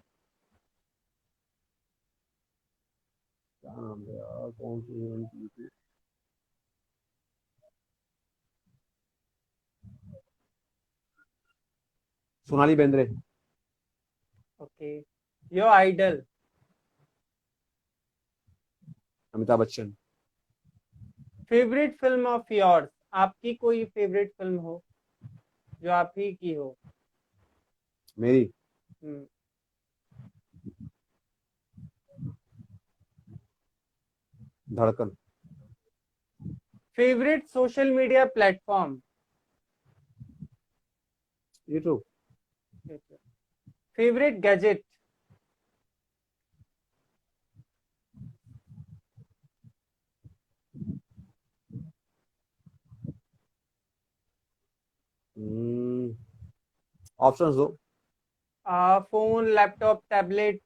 क्या नाम है यार, कौन सी हीरोइन थी? Sonali Bendre.
Okay, your idol.
Amitabh Bachchan.
Favourite film of yours, आपकी कोई फेवरेट फिल्म हो जो आप ही की हो।
मेरी
हम्म।
Dhadkan.
Favourite social media platform.
YouTube.
Favourite gadget.
Options दो।
Phone, laptop, tablet.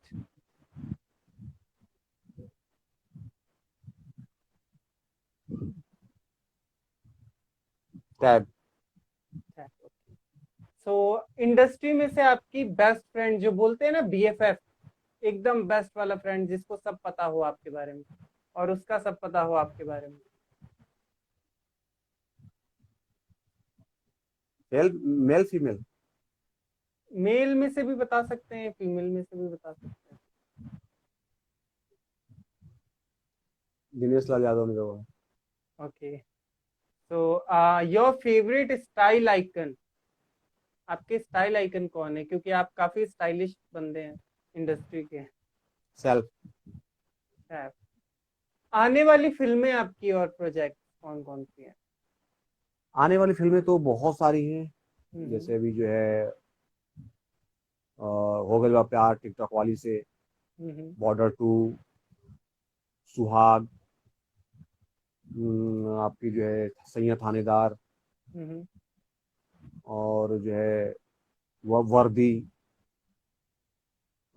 Tab.
So industry में से आपकी बेस्ट फ्रेंड, जो बोलते हैं ना बीएफएफ, एकदम बेस्ट वाला फ्रेंड जिसको सब पता हो आपके बारे में और उसका सब पता हो आपके बारे में।
Male female.
मेल में से भी बता सकते हैं, फीमेल में से भी बता सकते हैं।
दिनेश लाल यादव ने कहा।
Okay, so your favourite style icon, आपके स्टाइल आइकन कौन है, क्योंकि आप काफी स्टाइलिश बंदे हैं इंडस्ट्री के।
सेल्फ।
है। आने वाली फिल्में आपकी और प्रोजेक्ट कौन कौन सी हैं।
आने वाली फिल्में तो बहुत सारी हैं।
हम्म
जैसे अभी जो है हो गया प्यार टिकटॉक वाली से,
हम्म
बॉर्डर 2, सुहाग, आपकी जो है सैय्यद थानेदार,
हम्म
और जो है वर्दी,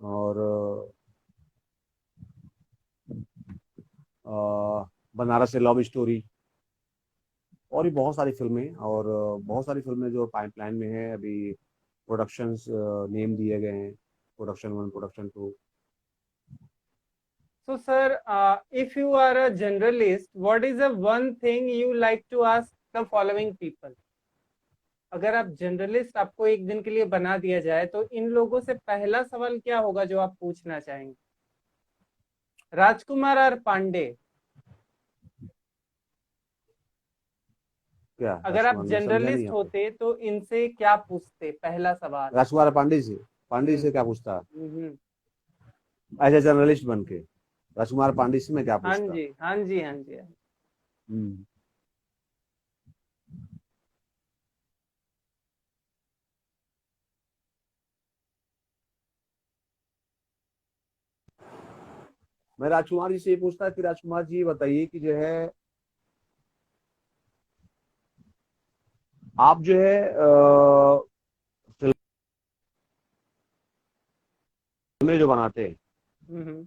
और बनारस से लव स्टोरी, और भी बहुत सारी फिल्में, और बहुत सारी फिल्में जो पाइपलाइन में है अभी। प्रोडक्शंस नेम दिए गए हैं, production 1, production 2।
So, sir, if you are a generalist, what is the one thing you like to ask the following people? अगर आप जनरलिस्ट, आपको एक दिन के लिए बना दिया जाए, तो इन लोगों से पहला सवाल क्या होगा जो आप पूछना चाहेंगे। राजकुमार और पांडे,
क्या
अगर आप
राजकुमार, मैं समझा नहीं
जनरलिस्ट
यहाँ पे।
होते तो इनसे क्या पूछते पहला सवाल।
राजकुमार पांडे से, पांडे
हम्म
से क्या पूछता
हम्म।
एज ए जर्नलिस्ट बन के? राजकुमार पांडे से मैं क्या
हाँ
पूछता?
जी हाँ जी हाँ जी।
हम्म, मैं राजकुमार जी से ये पूछता कि राजकुमार जी बताइए कि जो है आप जो है फिल्में जो बनाते हैं,
हम्म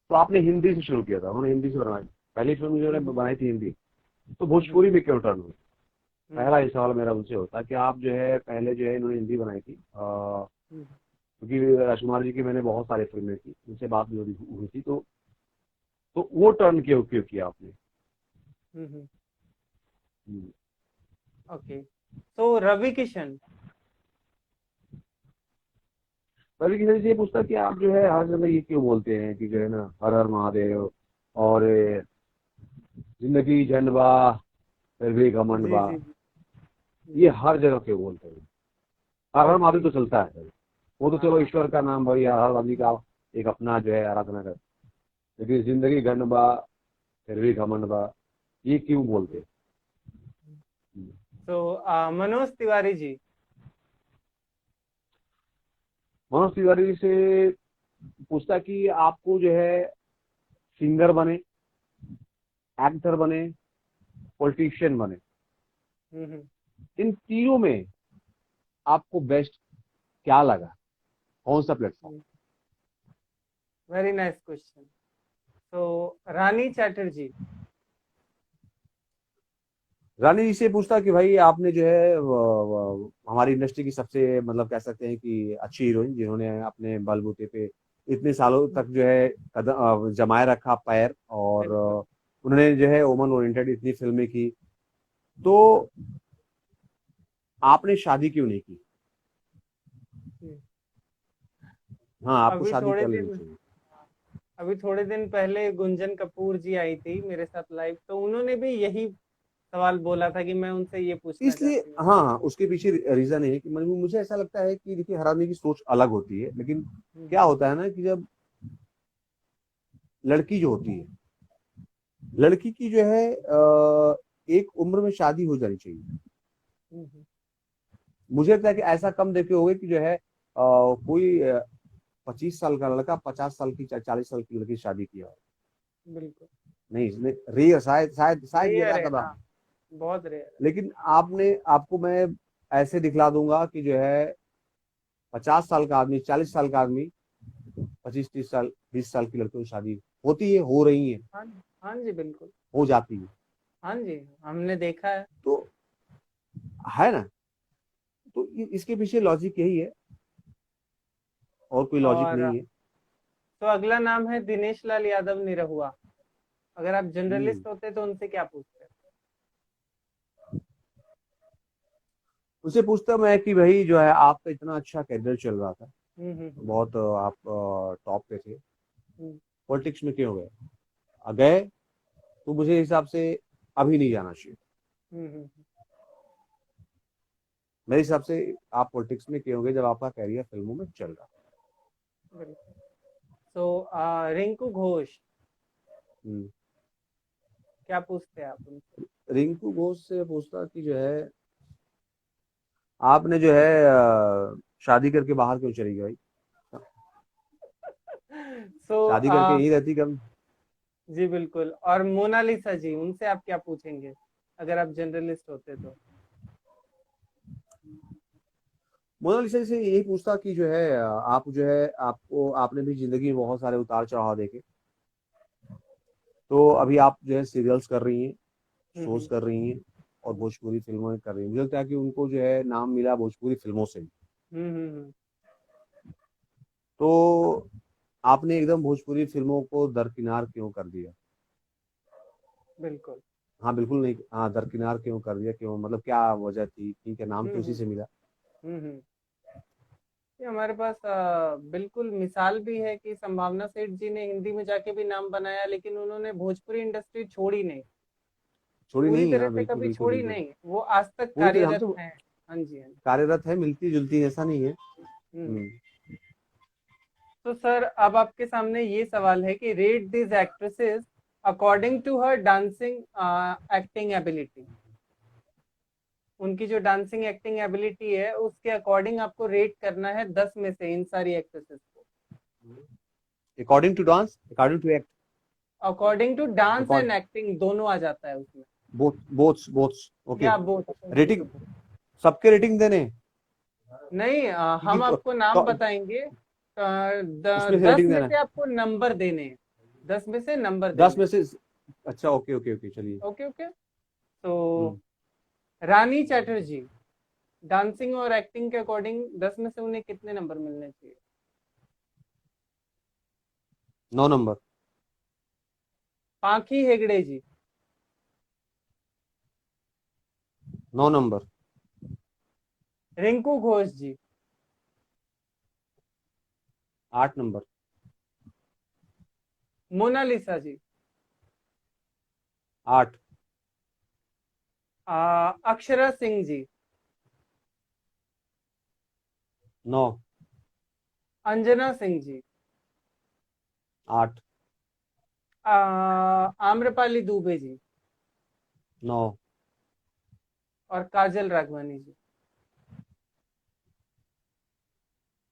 तो आपने हिंदी से शुरू किया था, उन्होंने हिंदी से बनाई। पहली फिल्म जो
हम्म
बनाई थी हिंदी, तो
हम्म
भोजपुरी में क्यों टर्न हुई?
हम्म
पहला ये सवाल मेरा उनसे होता कि आप जो है पहले जो है इन्होंने हिंदी बनाई थी,
हम्म
क्योंकि राजकुमार जी की मैंने बहुत सारी फिल्में की, उनसे बात भी हुई थी, तो वो टर्न क्यों क्यों किया आपने?
हम्म।
हम्म।
ओके, तो रवि किशन।
पहले किसी से ये पूछता कि आप जो है हर जगह ये क्यों बोलते हैं कि जो है ना हर हर महादेव, और जिंदगी झंडबा फिर भी घमंड
जी
बा,
जी जी
ये
जी।
हर जगह क्यों बोलते हैं? हर हर
ओके।
महादेव तो चलता है, वो तो चलो
हाँ।
ईश्वर का नाम भाई, हर आदमी का एक अपना जो है आराधना कर, लेकिन जिंदगी झंड बा फिर भी घमंड बा, ये क्यों बोलते हैं?
तो मनोज तिवारी जी।
मनोज तिवारी से पूछता कि आपको जो है सिंगर बने, एक्टर बने, पॉलिटिशियन बने,
हम्म।
इन तीनों में आपको बेस्ट क्या लगा, कौन सा प्लेटफॉर्म?
Very nice question. तो रानी चैटर्जी।
रानी जी से पूछता कि भाई आपने जो है हमारी इंडस्ट्री की सबसे मतलब कह सकते हैं कि अच्छी हीरोइन जिन्होंने अपने बलबूते पे इतने सालों तक जो है कदम जमाए रखा पैर, और
बिल्कुल।
उन्होंने जो है वुमन ओरिएंटेड इतनी फिल्में की, तो आपने शादी क्यों नहीं की?
हम्म।
हाँ, आपको
अभी
शादी
थोड़े
कर लेनी
दिन
चाहिए।
अभी थोड़े दिन पहले गुंजन कपूर जी आई थी मेरे साथ लाइव, तो उन्होंने भी यही सवाल बोला था कि मैं उनसे ये पूछना
इसलिए
चाहती हूँ।
हाँ हाँ, उसके पीछे रीजन है कि मुझे ऐसा लगता है कि देखिए हर आदमी की सोच अलग होती है, लेकिन क्या
हम्म।
होता है ना कि जब लड़की जो होती है, लड़की की जो है एक उम्र में शादी हो जानी चाहिए।
हम्म।
मुझे लगता है कि ऐसा कम देखे होगे कि जो है कोई 25 साल का लड़का 50 साल की 40 साल की लड़की से शादी किया हो।
बिल्कुल।
नहीं, इसमें रेयर, शायद शायद शायद ये
रेयर
रहा
है,
कदम।
हाँ। बहुत रेयर है।
लेकिन आपको मैं ऐसे दिखला दूंगा कि जो है 50 साल का आदमी, 40 साल का आदमी 25 30 साल 20 साल की लड़कियों की शादी होती है, हो रही है,
हाँ। हाँ जी, बिल्कुल।
हो जाती है।
हाँ जी, हमने देखा है।
तो है ना, तो इसके पीछे लॉजिक यही है, और कोई लॉजिक
और
नहीं है।
तो अगला नाम है दिनेश लाल यादव निरहुआ। अगर आप
हम्म
जर्नलिस्ट होते तो उनसे क्या पूछते?
उसे पूछता मैं कि भाई जो है आपका इतना अच्छा करियर चल रहा था,
हम्म।
बहुत आप टॉप पे थे,
हम्म।
पॉलिटिक्स में क्यों गए? गए तो मुझे हिसाब से अभी नहीं जाना चाहिए।
हम्म।
मेरे हिसाब से आप पॉलिटिक्स में क्यों गए जब आपका करियर फिल्मों में चल रहा
बिल्कुल। तो रिंकू घोष,
है।
क्या पूछते हैं आप उनसे?
रिंकू घोष से पूछता कि जो है आपने जो है शादी करके बाहर क्यों चली गई?
सो
शादी करके यहीं रहती कम।
जी बिल्कुल। और मोनालिसा जी, उनसे आप क्या पूछेंगे अगर आप जर्नलिस्ट होते तो?
मोनालिसा से यही पूछता कि जो है आप जो है आपको आपने भी जिंदगी में बहुत सारे उतार चढ़ाव देखे, तो अभी आप जो है सीरियल्स कर रही हैं, शोज
हम्म।
कर रही हैं, और भोजपुरी फिल्में कर रही हैं। मुझे लगता है कि उनको जो है नाम मिला भोजपुरी फिल्मों से। तो आपने एकदम भोजपुरी फिल्मों को दरकिनार क्यों कर दिया?
बिल्कुल।
हाँ बिल्कुल नहीं, हाँ दरकिनार क्यों कर दिया, क्यों, मतलब क्या वजह थी? ठीक है, नाम तो उसी
हम्म।
से मिला।
हम्म। ये हमारे पास बिल्कुल मिसाल भी है कि संभावना सेठ जी ने हिंदी में जाके भी नाम बनाया, लेकिन उन्होंने भोजपुरी इंडस्ट्री छोड़ी नहीं।
छोड़ी
पूरी
नहीं,
तरह
हाँ
से
बिल्कुल
कभी
बिल्कुल
छोड़ी
बिल्कुल।
नहीं, वो आज तक
पूरी तरह हम
कार्यरत
तो
हैं। हाँ जी, हाँ जी।
कार्यरत है, मिलती जुलती है, ऐसा नहीं है।
हम्म।
हम्म।
तो सर अब आपके सामने ये सवाल है कि rate this actresses according to her dancing acting ability. उनकी जो डांसिंग एक्टिंग एबिलिटी है उसके अकॉर्डिंग आपको रेट करना है 10 में से इन सारी एक्ट्रेसेस को।
According to dance, according to act,
according to dance
accord
and acting दोनों आ जाता है उसमें।
Both both both. ओके।
या बोथ।
रेटिंग, सबके रेटिंग देने हैं?
नहीं,
क्योंकि
हम आपको नाम बताएंगे।
उसमें से
10
रेटिंग
में
देना
से
है,
आपको नंबर देने हैं। 10 में से नंबर
10
देने
में
हैं।
से। अच्छा, ओके ओके ओके, चलिए।
Okay okay. तो
हम्म
रानी चैटर्जी, डांसिंग और एक्टिंग के अकॉर्डिंग 10 में से उन्हें कितने नंबर मिलने चाहिए?
9 नंबर।
पाखी हेगड़े जी,
9 नंबर।
रिंकू घोष जी,
8 नंबर।
मोनालिसा जी,
8।
अक्षरा सिंह जी,
9।
अंजना सिंह जी,
8।
आम्रपाली दुबे जी,
9।
और काजल राघवानी जी।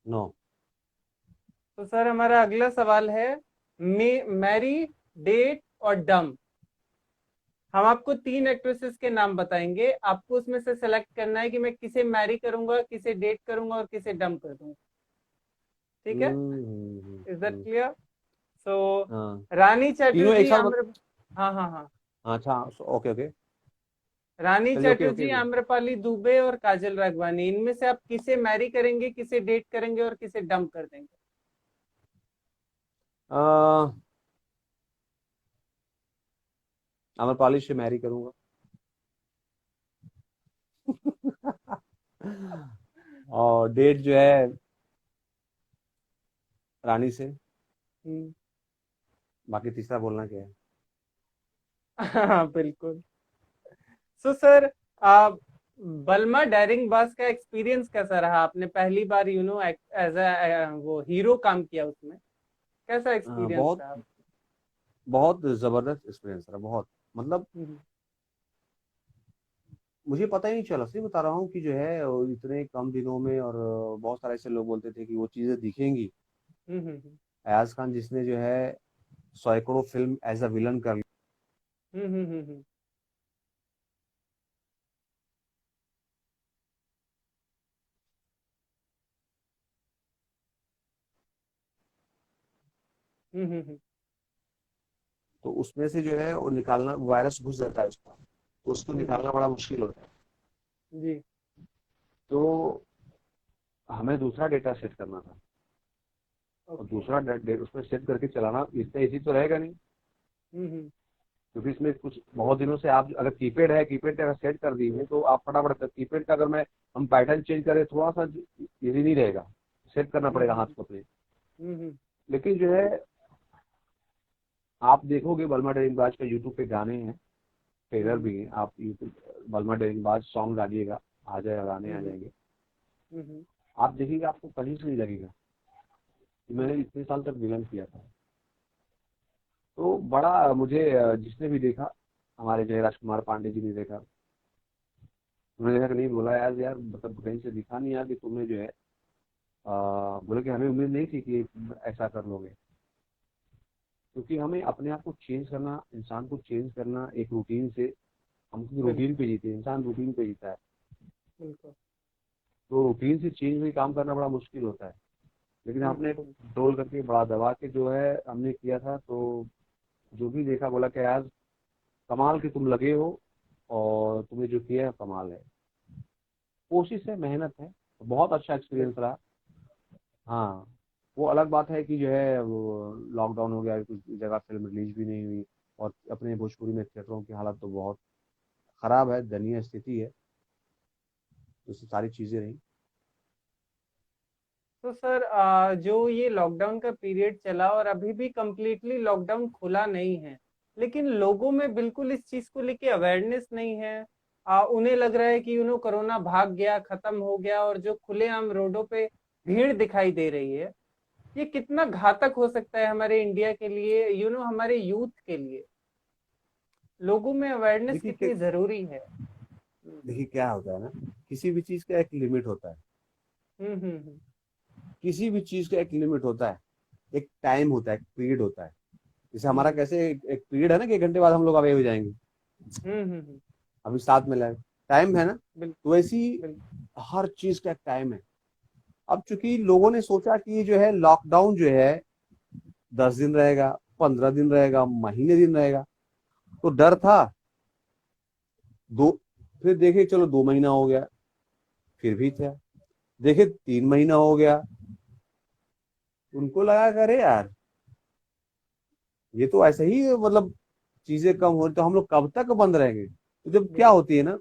9।
तो सर हमारा अगला सवाल है, मैरी, डेट और डम। हम आपको 3 एक्ट्रेसेस के नाम बताएंगे, आपको उसमें से सेलेक्ट करना है कि मैं किसे मैरी करूंगा, किसे डेट करूंगा और किसे डम कर दूंगा। ठीक है? Is that clear? सो
हाँ,
रानी
तीनों एक
चैटर्जी,
साथ
आम्र हाँ हाँ हाँ।
अच्छा, ओके ओके।
रानी
चलिए, okay okay
Chatterjee,
okay.
Amrapali Dubey और काजल राघवानी, इनमें से आप किसे मैरी करेंगे, किसे डेट करेंगे और किसे डंप कर देंगे?
अमरपाली से मैरी करूंगा। और डेट जो है रानी से।
हम्म।
बाकी तीसरा बोलना क्या है?
हाँ बिल्कुल। सो सर, आप बल्मा डेरिंग बाज का एक्सपीरियंस कैसा रहा? आपने पहली बार एज अ वो हीरो काम किया उसमें, कैसा एक्सपीरियंस
बहुत
रहा?
बहुत जबरदस्त एक्सपीरियंस रहा, बहुत। मतलब
हम्म। मुझे
मुझे पता ही नहीं चला, सही बता रहा हूँ कि जो है वो इतने कम दिनों में, और बहुत सारे ऐसे लोग बोलते थे कि वो चीजें दिखेंगी।
हम्म। हम्म।
अयाज खान जिसने जो है सैकड़ों फिल्म एज अ विलन कर ली।
हम्म। हम्म। हम्म। हम्म।
तो उसमें से जो है वो निकालना, वायरस घुस जाता है उसका, तो उसको
हम्म।
निकालना बड़ा मुश्किल होता है।
जी।
तो हमें दूसरा डेटा सेट करना था, और
ओके।
दूसरा उसमें सेट करके चलाना इतना इजी तो रहेगा नहीं,
हम्म।
क्योंकि इसमें कुछ बहुत दिनों से आप अगर कीपैड है, कीपैड अगर सेट कर दी है तो आप फटाफट कीपैड का, अगर मैं हम पैटर्न चेंज करें थोड़ा सा इजी नहीं रहेगा, सेट करना
हम्म।
पड़ेगा हाथ
हम्म।
को अपने।
हम्म।
लेकिन जो है आप देखोगे बलमा डेरिंगबाज का यूट्यूब पे गाने हैं, ट्रेलर
हम्म।
भी है, आप यूट्यूब बलमा डेरिंगबाज सॉन्ग डालिएगा, आ जाएगा, गाने आ
हम्म।
जाएंगे।
हम्म।
आप देखिएगा, आपको कहीं से नहीं लगेगा कि मैंने इतने साल तक विलन किया था। तो बड़ा मुझे जिसने भी देखा, हमारे जय राजकुमार पांडे जी ने देखा, उन्होंने देखा कि नहीं, बोला यार यार मतलब कहीं से दिखा नहीं यार कि तुमने जो है बोले कि हमें उम्मीद नहीं थी कि ऐसा कर लोगे। क्योंकि हमें अपने आप को चेंज करना, इंसान को चेंज करना एक रूटीन से, हम रूटीन
बिल्कुल।
पे जीते हैं, इंसान रूटीन पे जीता है।
बिल्कुल।
तो रूटीन से चेंज हुई काम करना बड़ा मुश्किल होता है। लेकिन
हम्म।
आपने कंट्रोल करके बड़ा दबा के जो है हमने किया था, तो जो भी देखा बोला कि यार कमाल के तुम लगे हो, और तुमने जो किया है कमाल है। कोशिश है, मेहनत है, तो बहुत अच्छा एक्सपीरियंस
बिल्कुल।
रहा। हाँ, वो अलग बात है कि जो है वो लॉकडाउन हो गया, कुछ जगह फिल्म रिलीज भी नहीं हुई, और अपने भोजपुरी में थिएटरों की हालत तो बहुत खराब है, दयनीय स्थिति है। तो सारी चीजें रही।
तो सर, जो ये लॉकडाउन का पीरियड चला और अभी भी कंप्लीटली लॉकडाउन खुला नहीं है, लेकिन लोगों में बिल्कुल इस चीज को लेके अवेयरनेस नहीं है। उन्हें लग रहा है कि कोरोना भाग गया, खत्म हो गया, और जो खुलेआम रोडों पे भीड़ दिखाई दे रही है, ये कितना घातक हो सकता है हमारे इंडिया के लिए, हमारे यूथ के लिए? लोगों में अवेयरनेस
देखिए
कितनी जरूरी है?
देखिए क्या होता है ना, किसी भी चीज का एक लिमिट होता है।
हम्म।
किसी भी चीज का एक लिमिट होता है, एक टाइम होता है, एक पीरियड होता है। जैसे हमारा
हम्म।
कैसे एक पीरियड है ना कि 1 घंटे बाद हम लोग अवे हो जाएंगे,
हम्म।
अभी साथ में लगे, टाइम है ना।
बिल्कुल।
तो वैसी
बिल्कुल।
हर चीज का एक टाइम है। अब चूंकि लोगों ने सोचा कि जो है लॉकडाउन जो है 10 दिन रहेगा, 15 दिन रहेगा, महीने दिन रहेगा, तो डर था। दो, फिर देखे चलो 2 महीना हो गया, फिर भी था। देखे 3 महीना हो गया, उनको लगा करे यार ये तो ऐसे ही मतलब चीजें कम हो रही, तो हम लोग कब तक बंद रहेंगे? तो जब क्या
बिल्कुल।
होती है ना,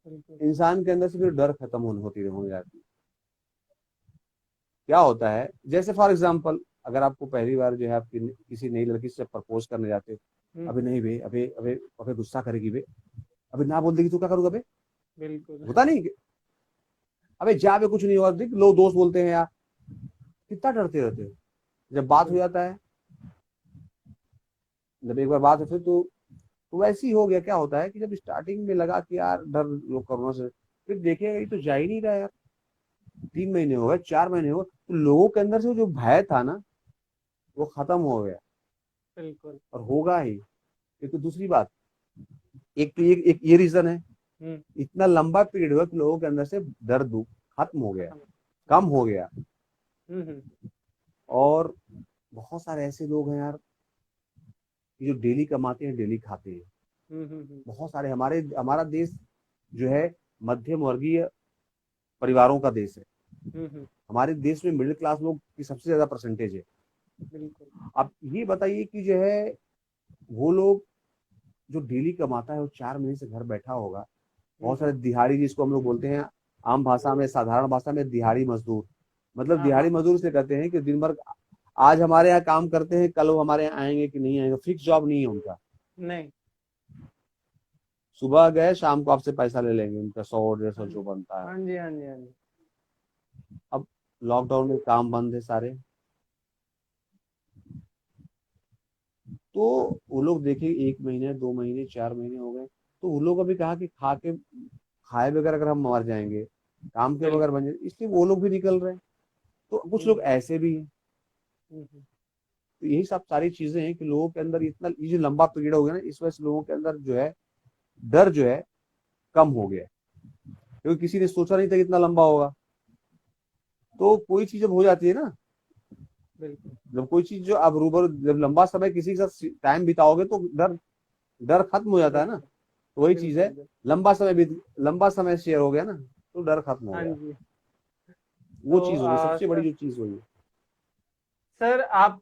बिल्कुल।
इंसान के अंदर से फिर डर खत्म होती हो जाती है। क्या होता है, जैसे फॉर एग्जाम्पल, अगर आपको पहली बार जो है आप किसी नई लड़की से प्रपोज करने जाते हो, अबे
हम्म।
नहीं बे, अबे अबे अबे गुस्सा करेगी बे, अबे ना बोल देगी तो क्या करूंगा बे?
बिल्कुल।
होता नहीं? अबे जा बे, कुछ नहीं हुआ, देख लोग दोस्त बोलते हैं यार, कितना डरते रहते हो। जब बात हो
बिल्कुल।
जाता है, जब एक बार बात होती है तो वैसे ही हो गया। क्या होता है कि जब स्टार्टिंग में लगा कि यार डर लोग कोरोना से, फिर देखेगा ये तो जा ही नहीं रहा यार, 3 महीने हो गए, 4 महीने हो गए, तो लोगों के अंदर से जो भय था ना, वो खत्म हो गया।
बिल्कुल।
और होगा ही। एक तो दूसरी बात, एक तो एक ये रीजन है,
हम्म।
इतना लंबा पीरियड हुआ कि लोगों के अंदर से डर दुख खत्म हो गया,
खत्म।
कम
बिल्कुल।
हो गया।
हम्म।
और बहुत सारे ऐसे लोग हैं यार कि जो डेली कमाते हैं, डेली खाते हैं।
हम्म।
बहुत सारे हमारे हमारा देश जो है मध्यम वर्गीय परिवारों का देश है। हमारे देश में मिडिल क्लास लोग की सबसे ज्यादा परसेंटेज है।
बिल्कुल।
अब ये बताइए कि जो है वो लोग जो डेली कमाता है वो 4 महीने से घर बैठा होगा। बहुत सारे दिहाड़ी, जिसको हम लोग बोलते हैं आम भाषा में, साधारण भाषा में दिहाड़ी मजदूर, मतलब
हाँ
दिहाड़ी
हाँ।
मजदूर से कहते हैं कि दिन भर आज हमारे यहाँ काम करते हैं, कल वो हमारे यहाँ आएंगे कि नहीं आएंगे, फिक्स जॉब नहीं है उनका।
नहीं।
सुबह गए शाम को आपसे पैसा ले लेंगे, उनका 100 150
हाँ
जो
जी
बनता है।
हाँ जी हाँ जी हाँ जी।
अब लॉकडाउन में काम बंद है सारे, तो वो लोग देखे 1 महीने 2 महीने 4 महीने हो गए, तो वो लोग अभी कहा कि खाए बगैर अगर हम मर जाएंगे, काम के बगैर
बिल्कुल।
बन जाए, इसलिए वो लोग भी निकल रहे हैं। तो कुछ लोग
हम्म,
ऐसे भी हैं।
हम्म,
तो यही सब सारी चीजें हैं कि लोगों के अंदर इतना, ये जो लंबा पीरियड हो गया ना, इस वजह से लोगों के अंदर जो है डर जो है कम हो गया है। क्योंकि किसी ने सोचा नहीं था कि इतना लंबा होगा। तो कोई चीज जब हो जाती है ना,
बिल्कुल।
जब कोई चीज जो आप रूबर जब लंबा समय किसी के साथ टाइम बिताओगे तो डर डर खत्म हो जाता है ना।
बिल्कुल।
तो वही चीज
बिल्कुल।
है, लंबा समय शेयर हो गया ना, तो डर खत्म हो
हाँ
गया।
जी।
वो
तो
चीज हो गई, सबसे बड़ी जो चीज हुई।
सर आप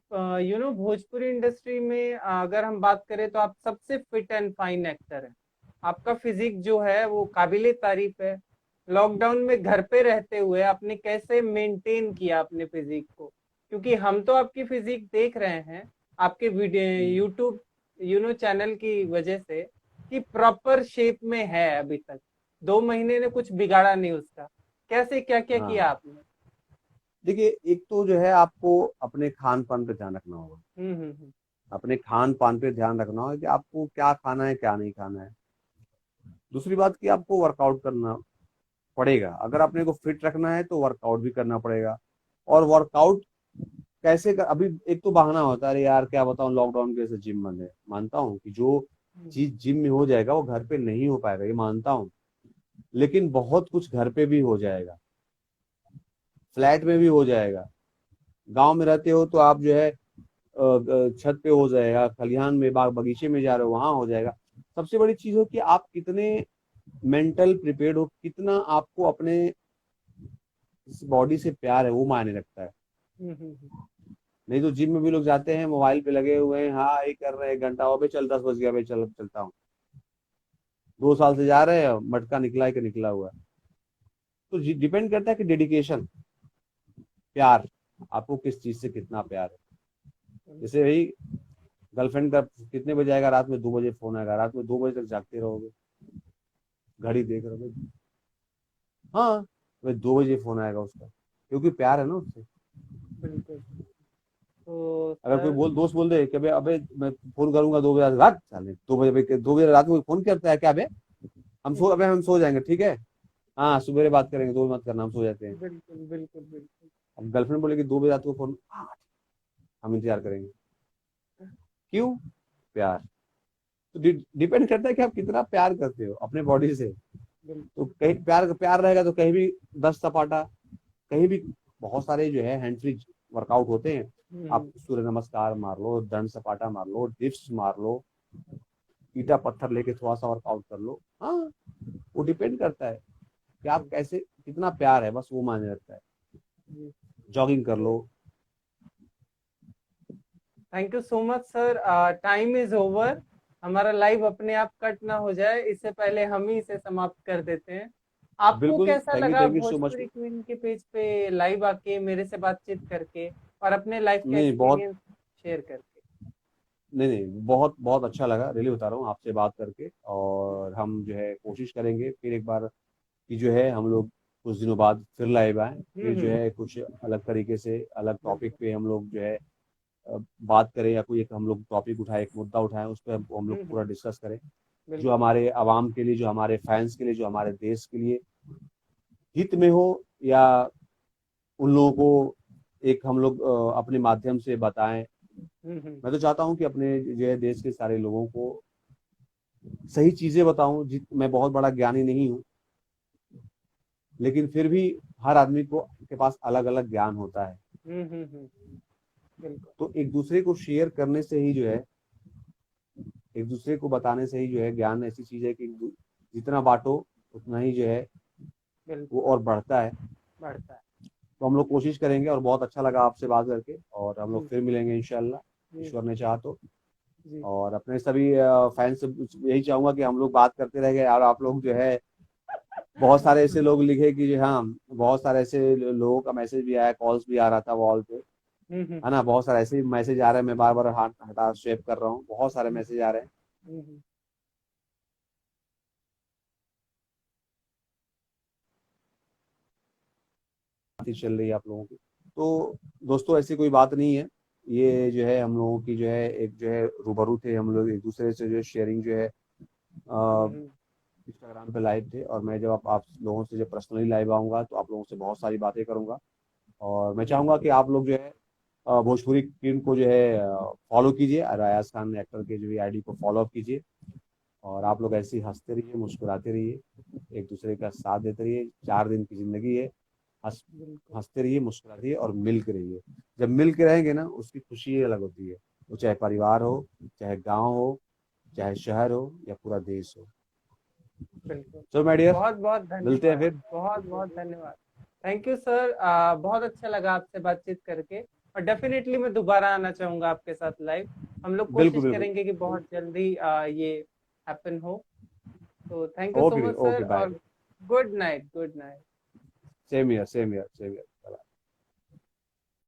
भोजपुरी इंडस्ट्री में अगर हम बात करें तो आप सबसे फिट एंड फाइन एक्टर हैं। आपका फिजिक जो है वो काबिले तारीफ है। लॉकडाउन में घर पे रहते हुए आपने कैसे मेंटेन किया अपने फिजिक को, क्योंकि हम तो आपकी फिजिक देख रहे हैं आपके वीडियो यूट्यूब चैनल की वजह से कि प्रॉपर शेप में है अभी तक। 2 महीने ने कुछ बिगाड़ा नहीं उसका। कैसे क्या क्या
हाँ,
किया आपने?
देखिए एक तो जो है आपको अपने खान पान पे ध्यान रखना होगा।
हम्म।
अपने खान पान पे ध्यान रखना होगा कि आपको क्या खाना है क्या नहीं खाना है। दूसरी बात कि आपको वर्कआउट करना पड़ेगा। अगर अपने को फिट रखना है तो वर्कआउट भी करना पड़ेगा। और वर्कआउट कैसे कर, अभी एक तो बहाना होता है, अरे यार क्या बताऊं लॉकडाउन की वजह से जिम बंद है। मानता हूँ कि जो चीज जिम में हो जाएगा वो घर पे नहीं हो पाएगा, ये मानता हूँ। लेकिन बहुत कुछ घर पे भी हो जाएगा, फ्लैट में भी हो जाएगा। गांव में रहते हो तो आप जो है छत पे हो जाएगा, खलिहान में बाग बगीचे में जा रहे हो वहां हो जाएगा। सबसे बड़ी चीज हो कि आप कितने मेंटल प्रिपेयर्ड हो, कितना आपको अपने बॉडी से प्यार है, वो मायने रखता है।
हम्म।
नहीं तो जिम में भी लोग जाते हैं मोबाइल पे लगे हुए हैं, हाँ ये कर रहे हैं, 1 घंटा हो गया, चल 10 बज गया भाई, चलता हूँ। 2 साल से जा रहे हैं, मटका निकला है कि निकला हुआ है। तो डिपेंड करता है कि डेडिकेशन, प्यार, आपको किस चीज से कितना प्यार है। जैसे भाई गर्लफ्रेंड का कितने बजे आएगा, रात में 2 बजे फोन आएगा, रात में 2 बजे तक जागते रहोगे, घड़ी देख रहे हो। हाँ, भाई 2 बजे फोन आएगा उसका, क्योंकि प्यार है ना उससे।
बिल्कुल। तो
अगर कोई
सर।
दोस्त बोल दे कि अबे अबे मैं फोन करूंगा 2 बजे रात, चले 2 बजे, 2 बजे रात में कोई फोन करता है क्या बे? अबे हम सो जाएंगे, ठीक है, हाँ सुबह बात करेंगे, 2 बजे मत करना, हम सो जाते हैं।
बिल्कुल बिल्कुल बिल्कुल।
अब गर्लफ्रेंड बोलेगी 2 बजे रात को फोन, हाँ, हम इंतजार करेंगे। क्यों? प्यार। तो डिपेंड करता है कि आप कितना प्यार करते हो अपने बॉडी से। तो
बिल्कुल।
कहीं प्यार प्यार रहेगा तो कहीं भी 10 सपाटा, कहीं भी बहुत सारे जो है हैंड फ्री वर्कआउट होते हैं। आप
हम्म।
सूर्य नमस्कार मार लो, दंड सपाटा मार लो, डिप्स मार लो, ईटा पत्थर लेके थोड़ा सा वर्कआउट कर लो। हाँ, वो डिपेंड करता है कि आप
बिल्कुल।
कैसे, कितना प्यार है, बस वो मायने रखता है।
जी।
जॉगिंग कर लो।
तो thank you so much sir. Time is over. हमारा लाइव अपने आप कट ना हो जाए इससे पहले हम ही इसे समाप्त कर देते हैं। आपको
बिल्कुल,
कैसा लगा
thank you so much.
Bhojpuri queen के पेज पे लाइव आके मेरे से बातचीत करके और अपने लाइफ का
नहीं बहुत,
एक्सपीरियंस शेयर करके?
नहीं बहुत बहुत अच्छा लगा, रियली बता रहा हूँ आपसे बात करके। और हम जो है कोशिश करेंगे फिर एक बार कि जो है हम लोग कुछ दिनों बाद फिर लाइव आए, फिर जो
हम्म।
है कुछ अलग तरीके से अलग टॉपिक
बिल्कुल
पे हम लोग जो है बात करें, या कोई एक हम लोग टॉपिक उठाए, एक मुद्दा उठाएं, उस पर हम लोग
हम्म।
पूरा डिस्कस करें। जो
बिल्कुल।
हमारे आवाम के लिए, जो हमारे फैंस के लिए, जो हमारे देश के लिए हित में हो, या उन लोगों को एक हम लोग अपने माध्यम से बताएं।
हम्म।
मैं तो चाहता हूं कि अपने जो है देश के सारे लोगों को सही चीजें बताऊं। मैं बहुत बड़ा ज्ञानी नहीं हूं, लेकिन फिर भी हर आदमी को के पास अलग अलग ज्ञान होता है।
हम्म। बिल्कुल।
तो एक दूसरे को शेयर करने से ही जो है, एक दूसरे को बताने से ही जो है, ज्ञान ऐसी चीज है कि जितना बांटो उतना ही जो है
बिल्कुल
वो और बढ़ता है।
बढ़ता है।
तो हम लोग कोशिश करेंगे, और बहुत अच्छा लगा आपसे बात करके, और हम लोग
जी
फिर मिलेंगे इंशाल्लाह,
जी
ईश्वर ने चाहा तो।
जी
और अपने सभी फैंस से यही चाहूंगा कि हम लोग बात करते रहेंगे, और आप लोग जो है बहुत सारे ऐसे लोग लिखे कि जो हाँ, बहुत सारे ऐसे लोगों का मैसेज भी आया, कॉल्स भी आ रहा था वॉल पे,
हम्म।
है ना, बहुत सारे ऐसे मैसेज आ रहे हैं, मैं बार बार हाथ हटा स्वेप कर रहा हूँ, बहुत सारे
हम्म,
मैसेज आ रहे हैं।
हम्म।
बात चल रही है आप लोगों की। तो दोस्तों, ऐसी कोई बात नहीं है, ये जो है हम लोगों की जो है एक जो है रूबरू थे हम लोग, एक दूसरे से जो है शेयरिंग जो है
हम्म।
इंस्टाग्राम पे लाइव थे, और मैं जब आप लोगों से जब पर्सनली लाइव आऊंगा तो आप लोगों से बहुत सारी बातें करूंगा। और मैं
जी
चाहूंगा कि आप लोग जो है भोजपुरी टीम को जो है फॉलो कीजिए, और अयाज खान एक्टर के जो भी आईडी को फॉलो अप कीजिए, और आप लोग ऐसे ही हंसते रहिए, मुस्कुराते रहिए, एक दूसरे का साथ देते रहिए। 4 दिन की जिंदगी है, हंस
बिल्कुल
हंसते रहिए, मुस्कुराते रहिए, और मिल के रहिए। जब मिल के रहेंगे ना, उसकी खुशी ही अलग होती है, वो चाहे परिवार हो, चाहे गांव हो, चाहे शहर हो, या पूरा देश हो।
बिल्कुल।
सो माय डियर,
बहुत बहुत
मिलते हैं
धन्यवाद।
फिर।
बहुत बहुत धन्यवाद। Thank you sir. बहुत अच्छा लगा आपसे बातचीत करके। और डेफिनेटली मैं दोबारा आना चाहूंगा आपके साथ लाइव। हम लोग
बिल्कुल
कोशिश
बिल्कुल।
करेंगे कि बहुत जल्दी ये हैपन हो। तो thank you so
okay
much
okay,
sir.
Bye.
और good night, good night.
Same year, same year, same year.